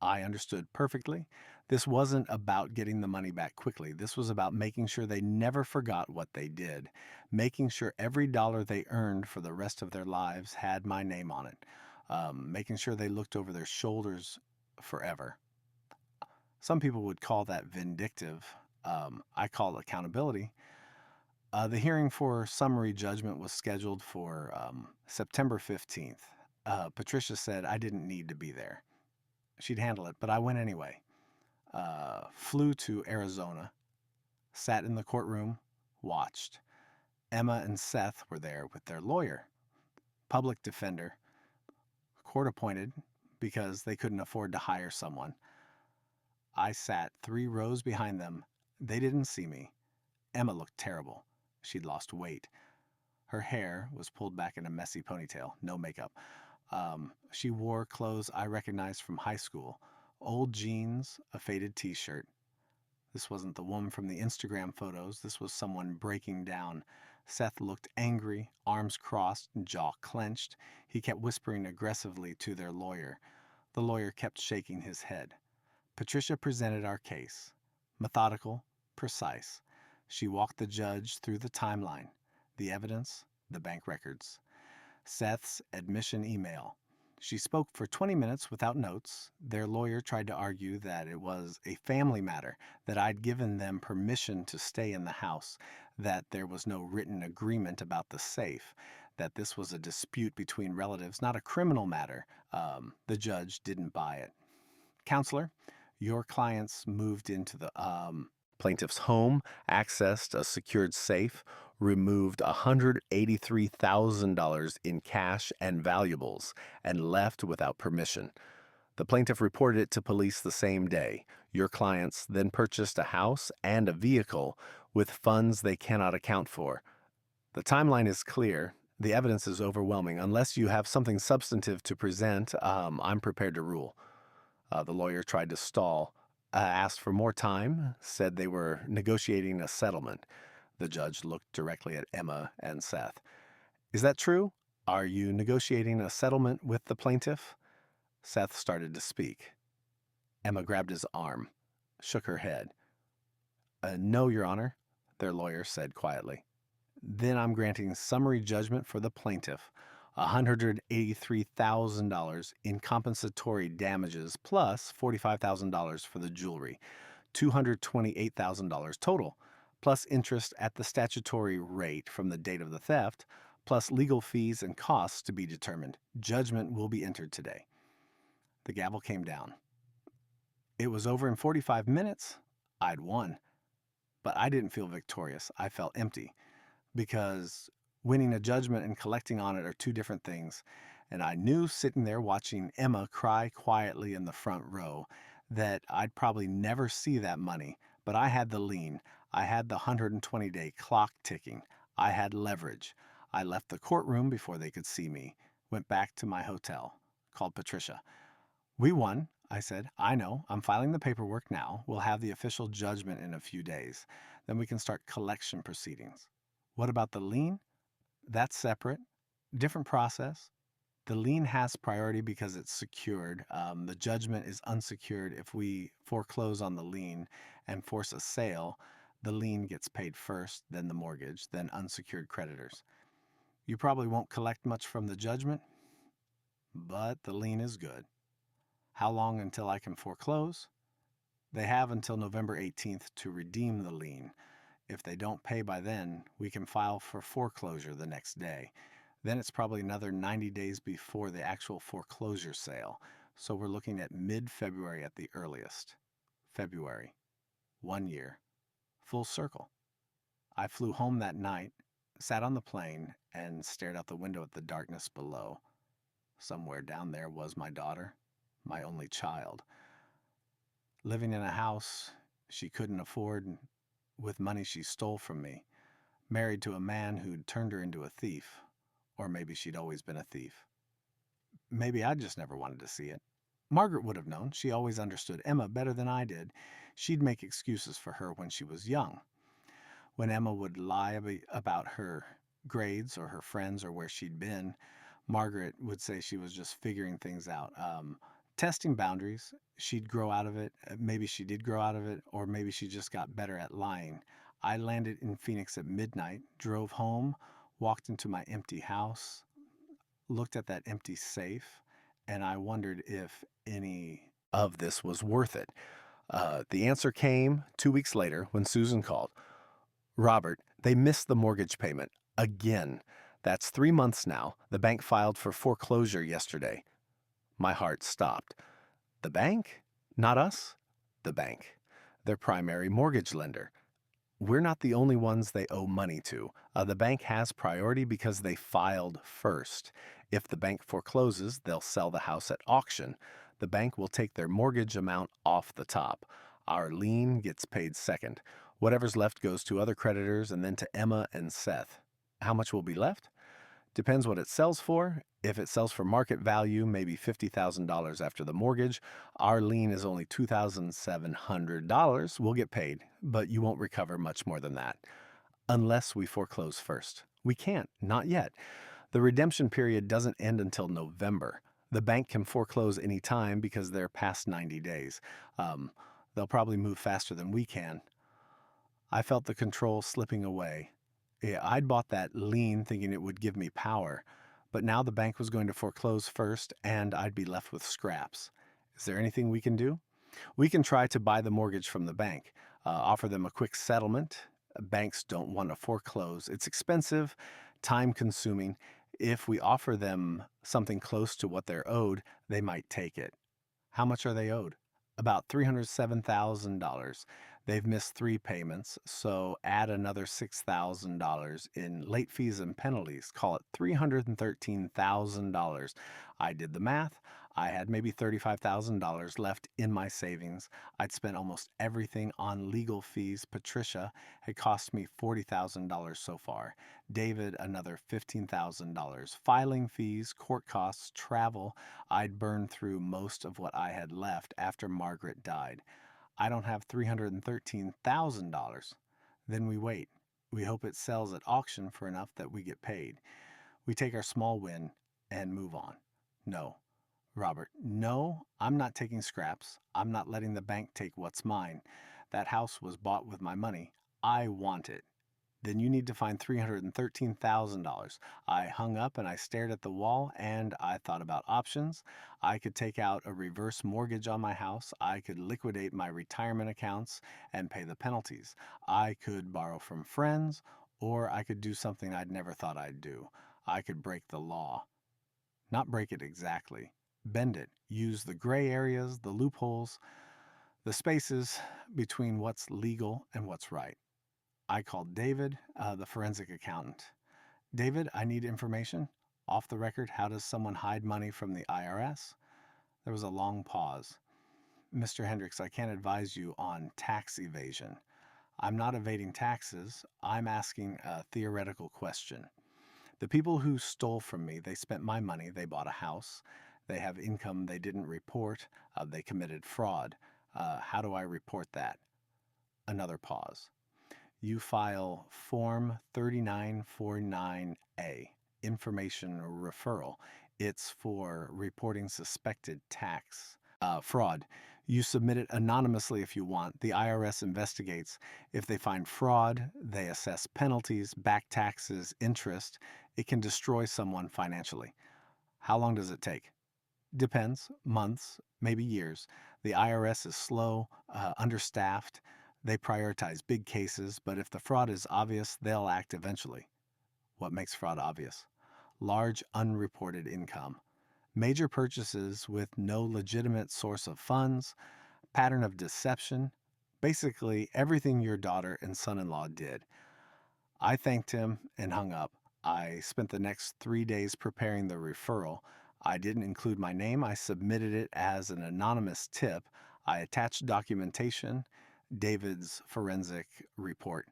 I understood perfectly. This wasn't about getting the money back quickly. This was about making sure they never forgot what they did, making sure every dollar they earned for the rest of their lives had my name on it, making sure they looked over their shoulders forever. Some people would call that vindictive. I call it accountability. The hearing for summary judgment was scheduled for September 15th. Patricia said I didn't need to be there. She'd handle it, but I went anyway. Flew to Arizona, sat in the courtroom, watched. Emma and Seth were there with their lawyer, public defender, court appointed because they couldn't afford to hire someone. I sat 3 rows behind them. They didn't see me. Emma looked terrible. She'd lost weight. Her hair was pulled back in a messy ponytail, no makeup. She wore clothes I recognized from high school. Old jeans, a faded t-shirt. This wasn't the woman from the Instagram photos. This was someone breaking down. Seth looked angry, arms crossed, jaw clenched. He kept whispering aggressively to their lawyer. The lawyer kept shaking his head. Patricia presented our case. Methodical, precise. She walked the judge through the timeline, the evidence, the bank records. Seth's admission email. She spoke for 20 minutes without notes. Their lawyer tried to argue that it was a family matter, that I'd given them permission to stay in the house, that there was no written agreement about the safe, that this was a dispute between relatives, not a criminal matter. The judge didn't buy it. Counselor, your clients moved into the plaintiff's home, accessed a secured safe, removed $183,000 in cash and valuables, and left without permission. The plaintiff reported it to police the same day. Your clients then purchased a house and a vehicle with funds they cannot account for. The timeline is clear. The evidence is overwhelming. Unless you have something substantive to present, I'm prepared to rule. The lawyer tried to stall, asked for more time, said they were negotiating a settlement. The judge looked directly at Emma and Seth. Is that true? Are you negotiating a settlement with the plaintiff? Seth started to speak. Emma grabbed his arm, shook her head. No, Your Honor, their lawyer said quietly. Then I'm granting summary judgment for the plaintiff, $183,000 in compensatory damages plus $45,000 for the jewelry, $228,000 total, plus interest at the statutory rate from the date of the theft, plus legal fees and costs to be determined. Judgment will be entered today. The gavel came down. It was over in 45 minutes. I'd won. But I didn't feel victorious. I felt empty. Because winning a judgment and collecting on it are two different things. And I knew sitting there watching Emma cry quietly in the front row that I'd probably never see that money. But I had the lien. I had the 120-day clock ticking. I had leverage. I left the courtroom before they could see me. Went back to my hotel. Called Patricia. We won, I said. I know. I'm filing the paperwork now. We'll have the official judgment in a few days. Then we can start collection proceedings. What about the lien? That's separate. Different process. The lien has priority because it's secured. The judgment is unsecured. If we foreclose on the lien and force a sale, the lien gets paid first, then the mortgage, then unsecured creditors. You probably won't collect much from the judgment, but the lien is good. How long until I can foreclose? They have until November 18th to redeem the lien. If they don't pay by then, we can file for foreclosure the next day. Then it's probably another 90 days before the actual foreclosure sale, so we're looking at mid-February at the earliest. February. 1 year. Full circle. I flew home that night, sat on the plane, and stared out the window at the darkness below. Somewhere down there was my daughter, my only child, living in a house she couldn't afford with money she stole from me, married to a man who'd turned her into a thief, or maybe she'd always been a thief. Maybe I just never wanted to see it. Margaret would have known. She always understood Emma better than I did. She'd make excuses for her when she was young. When Emma would lie about her grades or her friends or where she'd been, Margaret would say she was just figuring things out. Testing boundaries. She'd grow out of it. Maybe she did grow out of it, or maybe she just got better at lying. I landed in Phoenix at midnight, drove home, walked into my empty house, looked at that empty safe, and I wondered if any of this was worth it. The answer came 2 weeks later when Susan called. Robert, they missed the mortgage payment again. That's 3 months now. The bank filed for foreclosure yesterday. My heart stopped. The bank? Not us. The bank. Their primary mortgage lender. We're not the only ones they owe money to. The bank has priority because they filed first. If the bank forecloses, they'll sell the house at auction. The bank will take their mortgage amount off the top. Our lien gets paid second. Whatever's left goes to other creditors and then to Emma and Seth. How much will be left? Depends what it sells for. If it sells for market value, maybe $50,000 after the mortgage, our lien is only $2,700. We'll get paid, but you won't recover much more than that unless we foreclose first. We can't, not yet. The redemption period doesn't end until November. The bank can foreclose any time because they're past 90 days. Um, they'll probably move faster than we can. I felt the control slipping away. Yeah, I'd bought that lien thinking it would give me power, but now the bank was going to foreclose first and I'd be left with scraps. Is there anything we can do? We can try to buy the mortgage from the bank, offer them a quick settlement. Banks don't want to foreclose. It's expensive, time consuming. If we offer them something close to what they're owed, they might take it. How much are they owed? About $307,000. They've missed 3 payments, so add another $6,000 in late fees and penalties. Call it $313,000. I did the math. I had maybe $35,000 left in my savings. I'd spent almost everything on legal fees. Patricia had cost me $40,000 so far. David, another $15,000. Filing fees, court costs, travel. I'd burned through most of what I had left after Margaret died. I don't have $313,000. Then we wait. We hope it sells at auction for enough that we get paid. We take our small win and move on. No. Robert, no, I'm not taking scraps. I'm not letting the bank take what's mine. That house was bought with my money. I want it. Then you need to find $313,000. I hung up and I stared at the wall and I thought about options. I could take out a reverse mortgage on my house. I could liquidate my retirement accounts and pay the penalties. I could borrow from friends, or I could do something I'd never thought I'd do. I could break the law. Not break it exactly. Bend it. Use the gray areas, the loopholes, the spaces between what's legal and what's right. I called David, the forensic accountant. David, I need information. Off the record, how does someone hide money from the IRS? There was a long pause. Mr. Hendricks, I can't advise you on tax evasion. I'm not evading taxes. I'm asking a theoretical question. The people who stole from me, they spent my money. They bought a house. They have income they didn't report. They committed fraud. How do I report that? Another pause. You file Form 3949A, Information Referral. It's for reporting suspected tax fraud. You submit it anonymously if you want. The IRS investigates. If they find fraud, they assess penalties, back taxes, interest. It can destroy someone financially. How long does it take? Depends. Months, maybe years. The IRS is slow, understaffed. They prioritize big cases, but if the fraud is obvious, they'll act eventually. What makes fraud obvious? Large unreported income. Major purchases with no legitimate source of funds, pattern of deception, basically everything your daughter and son-in-law did. I thanked him and hung up. I spent the next 3 days preparing the referral. I didn't include my name. I submitted it as an anonymous tip. I attached documentation, David's forensic report,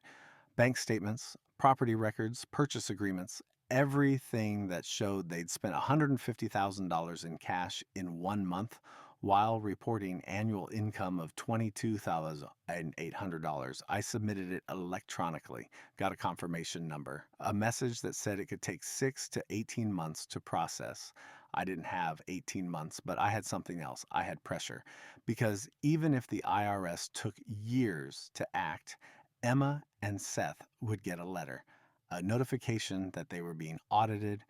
bank statements, property records, purchase agreements, everything that showed they'd spent $150,000 in cash in 1 month while reporting annual income of $22,800. I submitted it electronically, got a confirmation number, a message that said it could take 6 to 18 months to process. I didn't have 18 months, but I had something else. I had pressure. Because even if the IRS took years to act, Emma and Seth would get a letter, a notification that they were being audited,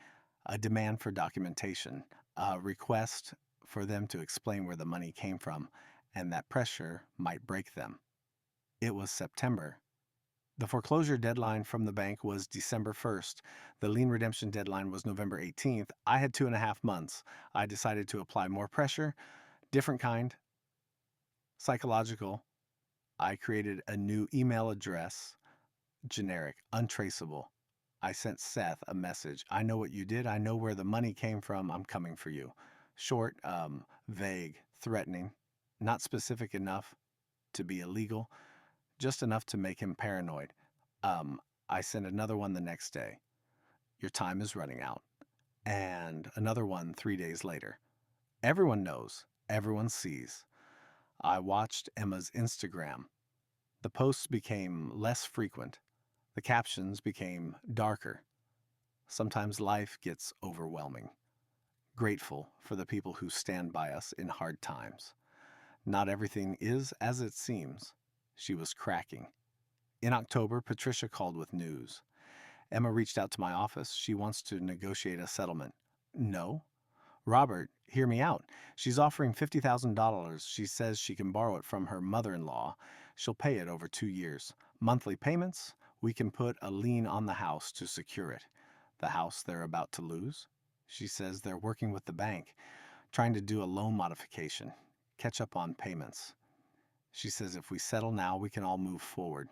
a demand for documentation, a request for them to explain where the money came from, and that pressure might break them. It was September. The foreclosure deadline from the bank was December 1st. The lien redemption deadline was November 18th. I had 2.5 months. I decided to apply more pressure, different kind, psychological. I created a new email address, generic, untraceable. I sent Seth a message. I know what you did. I know where the money came from. I'm coming for you. Short, vague, threatening, not specific enough to be illegal, just enough to make him paranoid. I sent another one the next day. Your time is running out. and another one 3 days later. Everyone knows, everyone sees. I watched Emma's Instagram. The posts became less frequent. The captions became darker. Sometimes life gets overwhelming. Grateful for the people who stand by us in hard times. Not everything is as it seems. She was cracking. In October, Patricia called with news. Emma reached out to my office. She wants to negotiate a settlement. No. Robert, hear me out. She's offering $50,000. She says she can borrow it from her mother-in-law. She'll pay it over 2 years. Monthly payments? We can put a lien on the house to secure it. The house they're about to lose? She says they're working with the bank, trying to do a loan modification, catch up on payments. She says if we settle now, we can all move forward.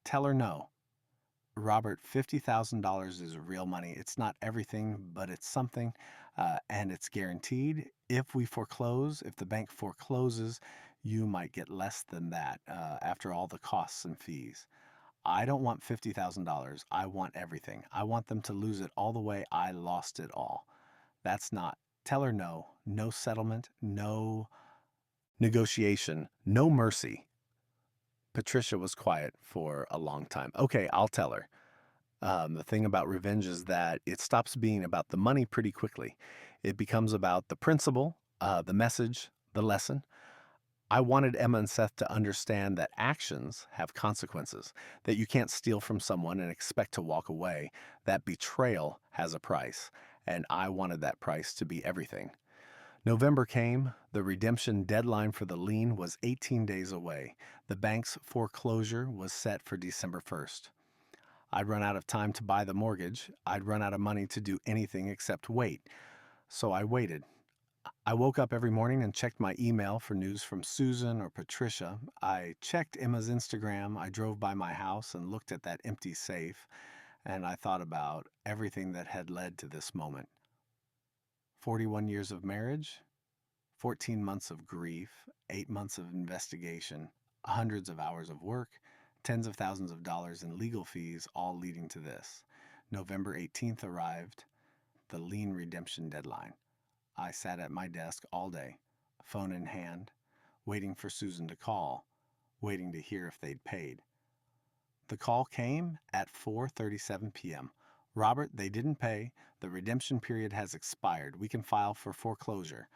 Tell her no. Robert, $50,000 is real money. It's not everything, but it's something, and it's guaranteed. If we foreclose, if the bank forecloses, you might get less than that after all the costs and fees. I don't want $50,000. I want everything. I want them to lose it all the way I lost it all. That's not. Tell her no. No settlement, no negotiation, no mercy. Patricia was quiet for a long time. Okay, I'll tell her. The thing about revenge is that it stops being about the money pretty quickly. It becomes about the principle, the message, the lesson. I wanted Emma and Seth to understand that actions have consequences, that you can't steal from someone and expect to walk away, that betrayal has a price, and I wanted that price to be everything. November came. The redemption deadline for the lien was 18 days away. The bank's foreclosure was set for December 1st. I'd run out of time to buy the mortgage. I'd run out of money to do anything except wait. So I waited. I woke up every morning and checked my email for news from Susan or Patricia. I checked Emma's Instagram. I drove by my house and looked at that empty safe, and I thought about everything that had led to this moment. 41 years of marriage, 14 months of grief, 8 months of investigation, hundreds of hours of work, tens of thousands of dollars in legal fees, all leading to this. November 18th arrived, the lien redemption deadline. I sat at my desk all day, phone in hand, waiting for Susan to call, waiting to hear if they'd paid. The call came at 4:37 p.m. Robert, they didn't pay. The redemption period has expired. We can file for foreclosure.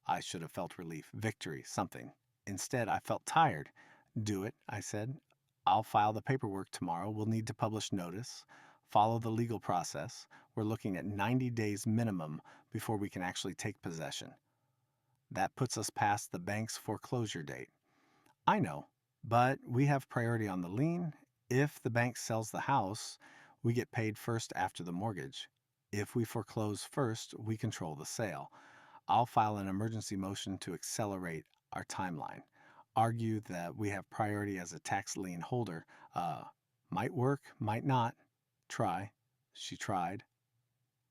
I should have felt relief, victory, something. Instead, I felt tired. Do it, I said. I'll file the paperwork tomorrow. We'll need to publish notice, follow the legal process. We're looking at 90 days minimum before we can actually take possession. That puts us past the bank's foreclosure date. I know, but we have priority on the lien. If the bank sells the house, we get paid first after the mortgage. If we foreclose first, we control the sale. I'll file an emergency motion to accelerate our timeline. Argue that we have priority as a tax lien holder. Might work, might not. Try. She tried.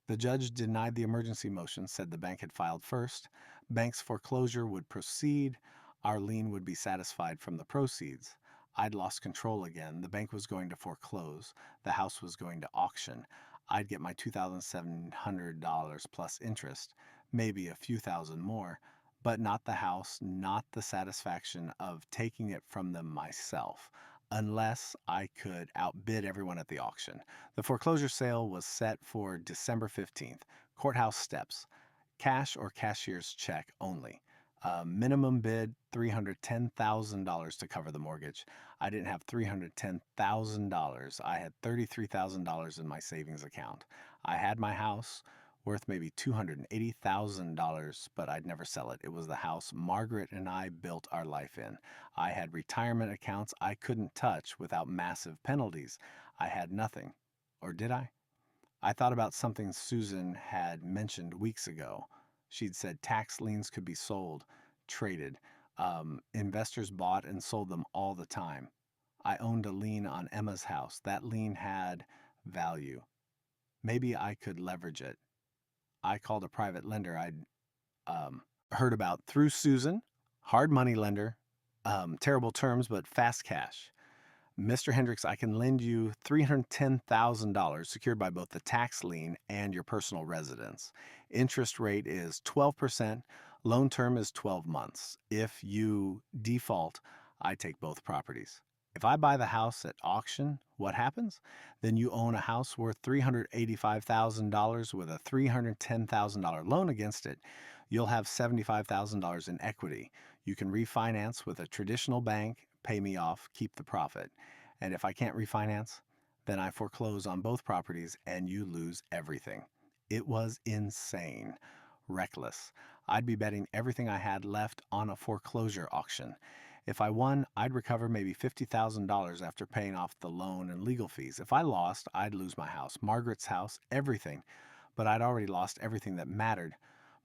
The judge denied the emergency motion, said the bank had filed first. Bank's foreclosure would proceed. Our lien would be satisfied from the proceeds. I'd lost control again. The bank was going to foreclose. The house was going to auction. I'd get my $2,700 plus interest, maybe a few thousand more, but not the house, not the satisfaction of taking it from them myself, unless I could outbid everyone at the auction. The foreclosure sale was set for December 15th. Courthouse steps. Cash or cashier's check only. Minimum bid $310,000 to cover the mortgage. I didn't have $310,000. I had $33,000 in my savings account. I had my house worth maybe $280,000, but I'd never sell it. It was the house Margaret and I built our life in. I had retirement accounts I couldn't touch without massive penalties. I had nothing. Or did I? I thought about something Susan had mentioned weeks ago. She'd said tax liens could be sold, traded. Investors bought and sold them all the time. I owned a lien on Emma's house. That lien had value. Maybe I could leverage it. I called a private lender I'd heard about through Susan, hard money lender, terrible terms, but fast cash. Mr. Hendricks, I can lend you $310,000 secured by both the tax lien and your personal residence. Interest rate is 12%. Loan term is 12 months. If you default, I take both properties. If I buy the house at auction, what happens? Then you own a house worth $385,000 with a $310,000 loan against it. You'll have $75,000 in equity. You can refinance with a traditional bank, pay me off, keep the profit. And if I can't refinance, then I foreclose on both properties and you lose everything. It was insane. Reckless. I'd be betting everything I had left on a foreclosure auction. If I won, I'd recover maybe $50,000 after paying off the loan and legal fees. If I lost, I'd lose my house, Margaret's house, everything. But I'd already lost everything that mattered.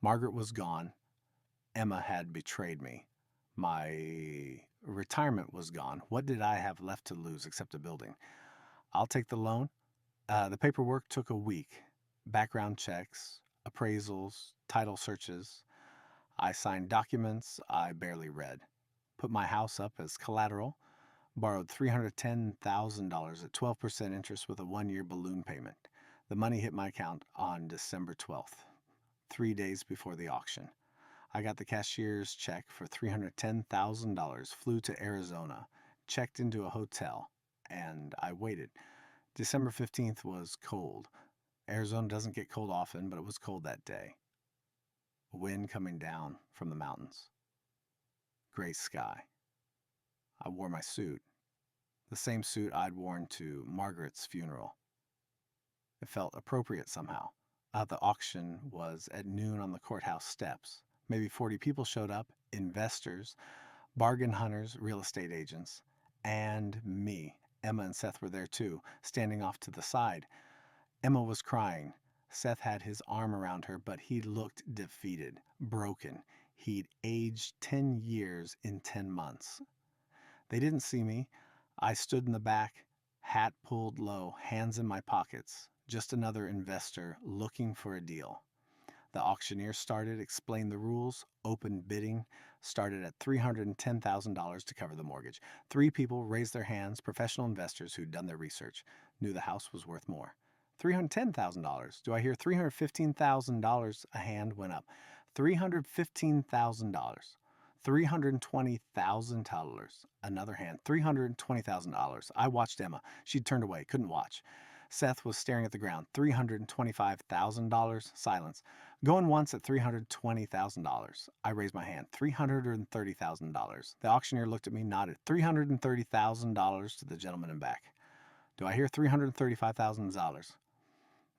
Margaret was gone. Emma had betrayed me. My retirement was gone. What did I have left to lose except a building? I'll take the loan. The paperwork took a week. Background checks, appraisals, title searches. I signed documents I barely read. Put my house up as collateral. Borrowed $310,000 at 12% interest with a 1-year balloon payment. The money hit my account on December 12th, 3 days before the auction. I got the cashier's check for $310,000, flew to Arizona, checked into a hotel, and I waited. December 15th was cold. Arizona doesn't get cold often, but it was cold that day. Wind coming down from the mountains. Gray sky. I wore my suit, the same suit I'd worn to Margaret's funeral. It felt appropriate somehow. The auction was at noon on the courthouse steps. Maybe 40 people showed up, investors, bargain hunters, real estate agents, and me. Emma and Seth were there too, standing off to the side. Emma was crying. Seth had his arm around her, but he looked defeated, broken. He'd aged 10 years in 10 months. They didn't see me. I stood in the back, hat pulled low, hands in my pockets, just another investor looking for a deal. The auctioneer started, explained the rules, opened bidding, started at $310,000 to cover the mortgage. 3 people raised their hands, professional investors who'd done their research, knew the house was worth more. $310,000. Do I hear $315,000? A hand went up. $315,000. $320,000. Another hand. $320,000. I watched Emma. She'd turned away, couldn't watch. Seth was staring at the ground. $325,000. Silence. Going once at $320,000. I raised my hand. $330,000. The auctioneer looked at me, nodded. $330,000 to the gentleman in back. Do I hear $335,000?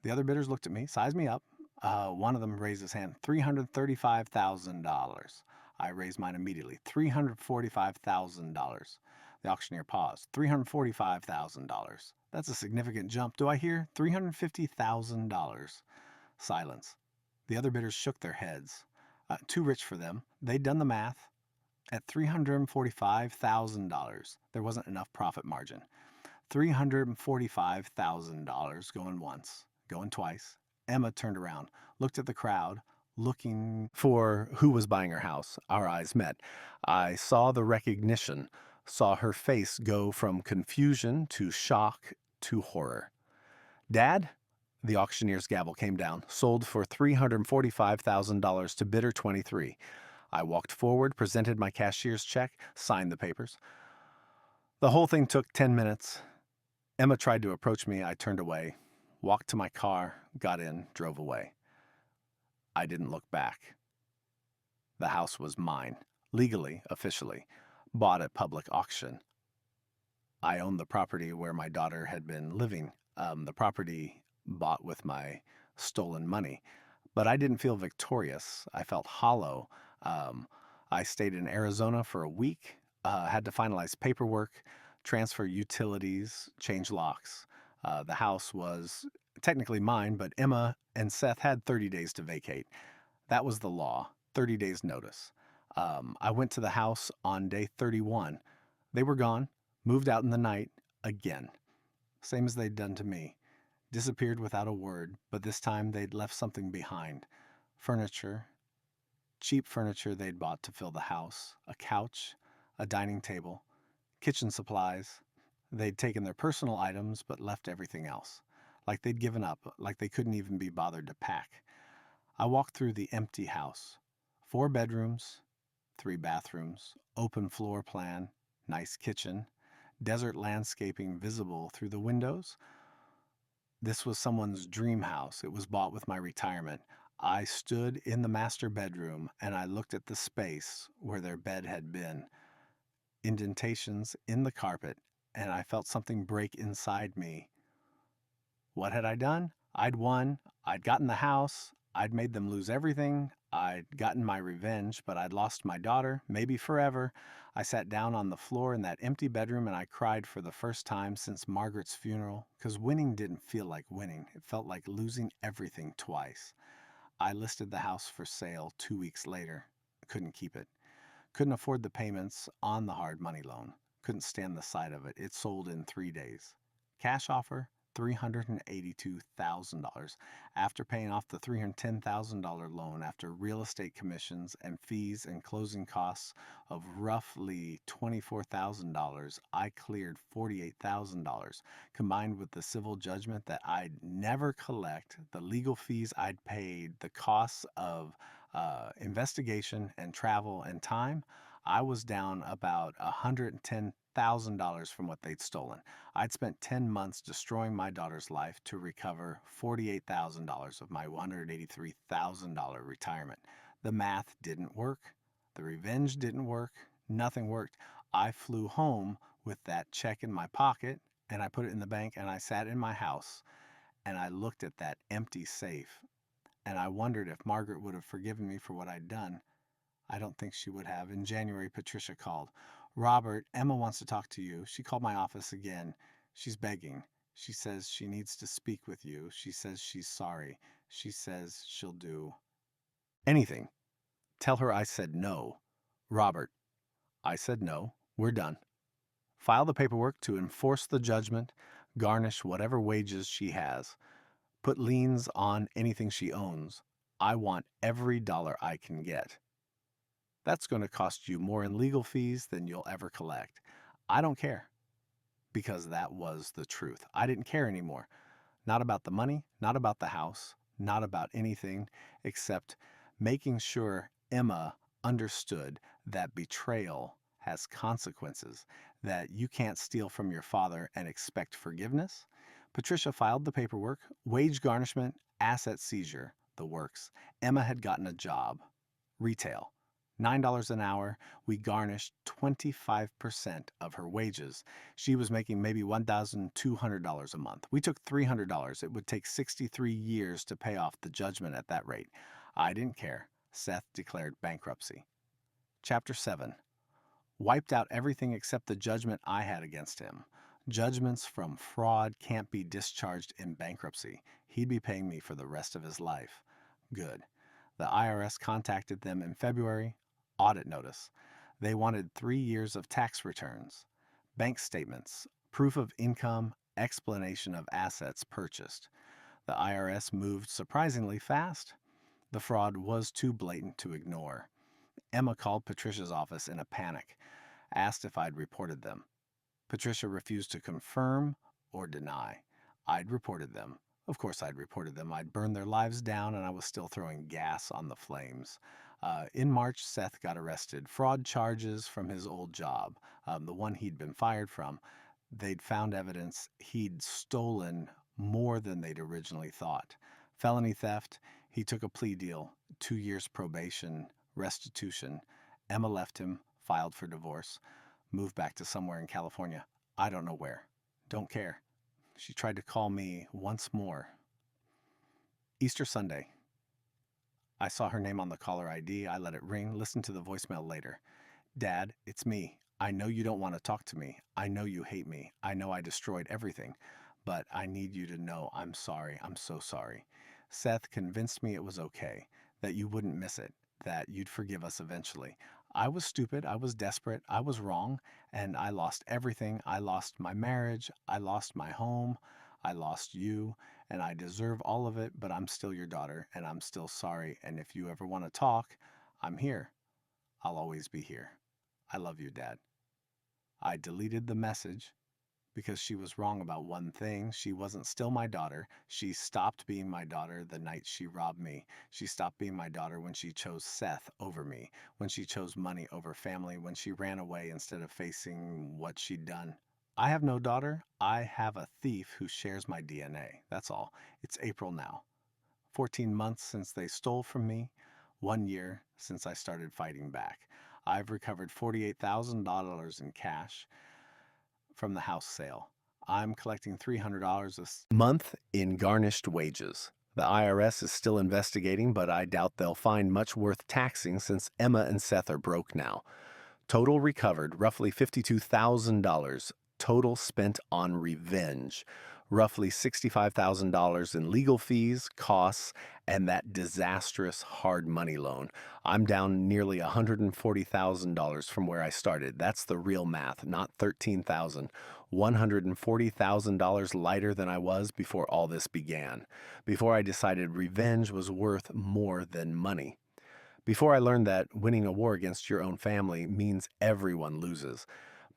The other bidders looked at me, sized me up. One of them raised his hand. $335,000. I raised mine immediately. $345,000. The auctioneer paused. $345,000. That's a significant jump. Do I hear $350,000? Silence. The other bidders shook their heads. Too rich for them. They'd done the math. At $345,000, there wasn't enough profit margin. $345,000 going once, going twice. Emma turned around, looked at the crowd, looking for who was buying her house. Our eyes met. I saw the recognition, saw her face go from confusion to shock to horror. Dad? The auctioneer's gavel came down. Sold for $345,000 to bidder 23. I walked forward, presented my cashier's check, signed the papers. The whole thing took 10 minutes. Emma tried to approach me. I turned away, walked to my car, got in, drove away. I didn't look back. The house was mine, legally, officially, bought at public auction. I owned the property where my daughter had been living, the property bought with my stolen money. But I didn't feel victorious. I felt hollow. I stayed in Arizona for a week, had to finalize paperwork, transfer utilities, change locks. The house was technically mine, but Emma and Seth had 30 days to vacate. That was the law, 30 days notice. I went to the house on day 31. They were gone, moved out in the night again. Same as they'd done to me. Disappeared without a word, but this time they'd left something behind. Furniture, cheap furniture they'd bought to fill the house, a couch, a dining table, kitchen supplies, They'd taken their personal items but left everything else. Like they'd given up, like they couldn't even be bothered to pack. I walked through the empty house. 4 bedrooms, 3 bathrooms, open floor plan, nice kitchen, desert landscaping visible through the windows. This was someone's dream house. It was bought with my retirement. I stood in the master bedroom and I looked at the space where their bed had been, indentations in the carpet, and I felt something break inside me. What had I done? I'd won. I'd gotten the house. I'd made them lose everything. I'd gotten my revenge, but I'd lost my daughter, maybe forever. I sat down on the floor in that empty bedroom and I cried for the first time since Margaret's funeral, because winning didn't feel like winning. It felt like losing everything twice. I listed the house for sale 2 weeks later. Couldn't keep it. Couldn't afford the payments on the hard money loan. Couldn't stand the sight of it. It sold in 3 days. Cash offer, $382,000. After paying off the $310,000 loan, after real estate commissions and fees and closing costs of roughly $24,000, I cleared $48,000. Combined with the civil judgment that I'd never collect, the legal fees I'd paid, the costs of investigation and travel and time, I was down about $110,000 from what they'd stolen. I'd spent 10 months destroying my daughter's life to recover $48,000 of my $183,000 retirement. The math didn't work. The revenge didn't work. Nothing worked. I flew home with that check in my pocket and I put it in the bank and I sat in my house and I looked at that empty safe and I wondered if Margaret would have forgiven me for what I'd done. I don't think she would have. In January, Patricia called. Robert, Emma wants to talk to you. She called my office again. She's begging. She says she needs to speak with you. She says she's sorry. She says she'll do anything. Tell her I said no. Robert, I said no. We're done. File the paperwork to enforce the judgment, garnish whatever wages she has, put liens on anything she owns. I want every dollar I can get. That's going to cost you more in legal fees than you'll ever collect. I don't care, because that was the truth. I didn't care anymore. Not about the money, not about the house, not about anything except making sure Emma understood that betrayal has consequences, that you can't steal from your father and expect forgiveness. Patricia filed the paperwork, wage garnishment, asset seizure, the works. Emma had gotten a job, retail. $9 an hour, we garnished 25% of her wages. She was making maybe $1,200 a month. We took $300. It would take 63 years to pay off the judgment at that rate. I didn't care. Seth declared bankruptcy. Chapter 7. Wiped out everything except the judgment I had against him. Judgments from fraud can't be discharged in bankruptcy. He'd be paying me for the rest of his life. Good. The IRS contacted them in February. Audit notice. They wanted 3 years of tax returns, bank statements, proof of income, explanation of assets purchased. The IRS moved surprisingly fast. The fraud was too blatant to ignore. Emma called Patricia's office in a panic, asked if I'd reported them. Patricia refused to confirm or deny. I'd reported them. Of course I'd reported them. I'd burned their lives down and I was still throwing gas on the flames. In March, Seth got arrested. Fraud charges from his old job, the one he'd been fired from. They'd found evidence he'd stolen more than they'd originally thought. Felony theft, he took a plea deal, 2 years probation, restitution. Emma left him, filed for divorce, moved back to somewhere in California. I don't know where. Don't care. She tried to call me once more. Easter Sunday. I saw her name on the caller ID. I let it ring, listened to the voicemail later. Dad, it's me. I know you don't want to talk to me. I know you hate me. I know I destroyed everything. But I need you to know I'm sorry. I'm so sorry. Seth convinced me it was okay, that you wouldn't miss it, that you'd forgive us eventually. I was stupid. I was desperate. I was wrong. And I lost everything. I lost my marriage. I lost my home. I lost you. And I deserve all of it, but I'm still your daughter, and I'm still sorry. And if you ever want to talk, I'm here. I'll always be here. I love you, Dad. I deleted the message, because she was wrong about one thing. She wasn't still my daughter. She stopped being my daughter the night she robbed me. She stopped being my daughter when she chose Seth over me, when she chose money over family, when she ran away instead of facing what she'd done. I have no daughter. I have a thief who shares my DNA. That's all. It's April now. 14 months since they stole from me. 1 year since I started fighting back. I've recovered $48,000 in cash from the house sale. I'm collecting $300 a month in garnished wages. The IRS is still investigating, but I doubt they'll find much worth taxing since Emma and Seth are broke now. Total recovered, roughly $52,000. Total spent on revenge. Roughly $65,000 in legal fees, costs, and that disastrous hard money loan. I'm down nearly $140,000 from where I started. That's the real math, not $13,000. $140,000 lighter than I was before all this began. Before I decided revenge was worth more than money. Before I learned that winning a war against your own family means everyone loses.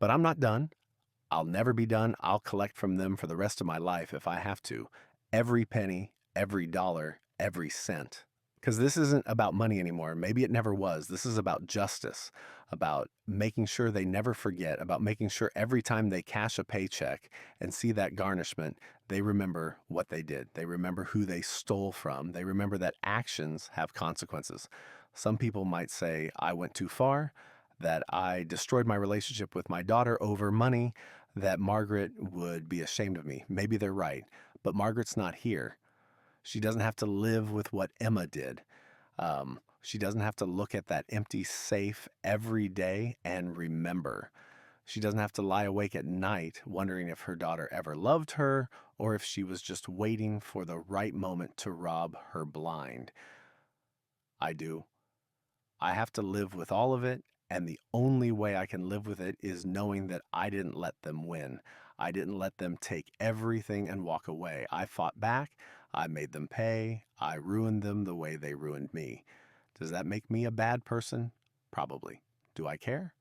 But I'm not done. I'll never be done. I'll collect from them for the rest of my life if I have to. Every penny, every dollar, every cent. Because this isn't about money anymore. Maybe it never was. This is about justice, about making sure they never forget, about making sure every time they cash a paycheck and see that garnishment, they remember what they did. They remember who they stole from. They remember that actions have consequences. Some people might say I went too far, that I destroyed my relationship with my daughter over money, that Margaret would be ashamed of me. Maybe they're right, but Margaret's not here. She doesn't have to live with what Emma did. She doesn't have to look at that empty safe every day and remember. She doesn't have to lie awake at night wondering if her daughter ever loved her or if she was just waiting for the right moment to rob her blind. I do. I have to live with all of it, and the only way I can live with it is knowing that I didn't let them win. I didn't let them take everything and walk away. I fought back. I made them pay. I ruined them the way they ruined me. Does that make me a bad person? Probably. Do I care?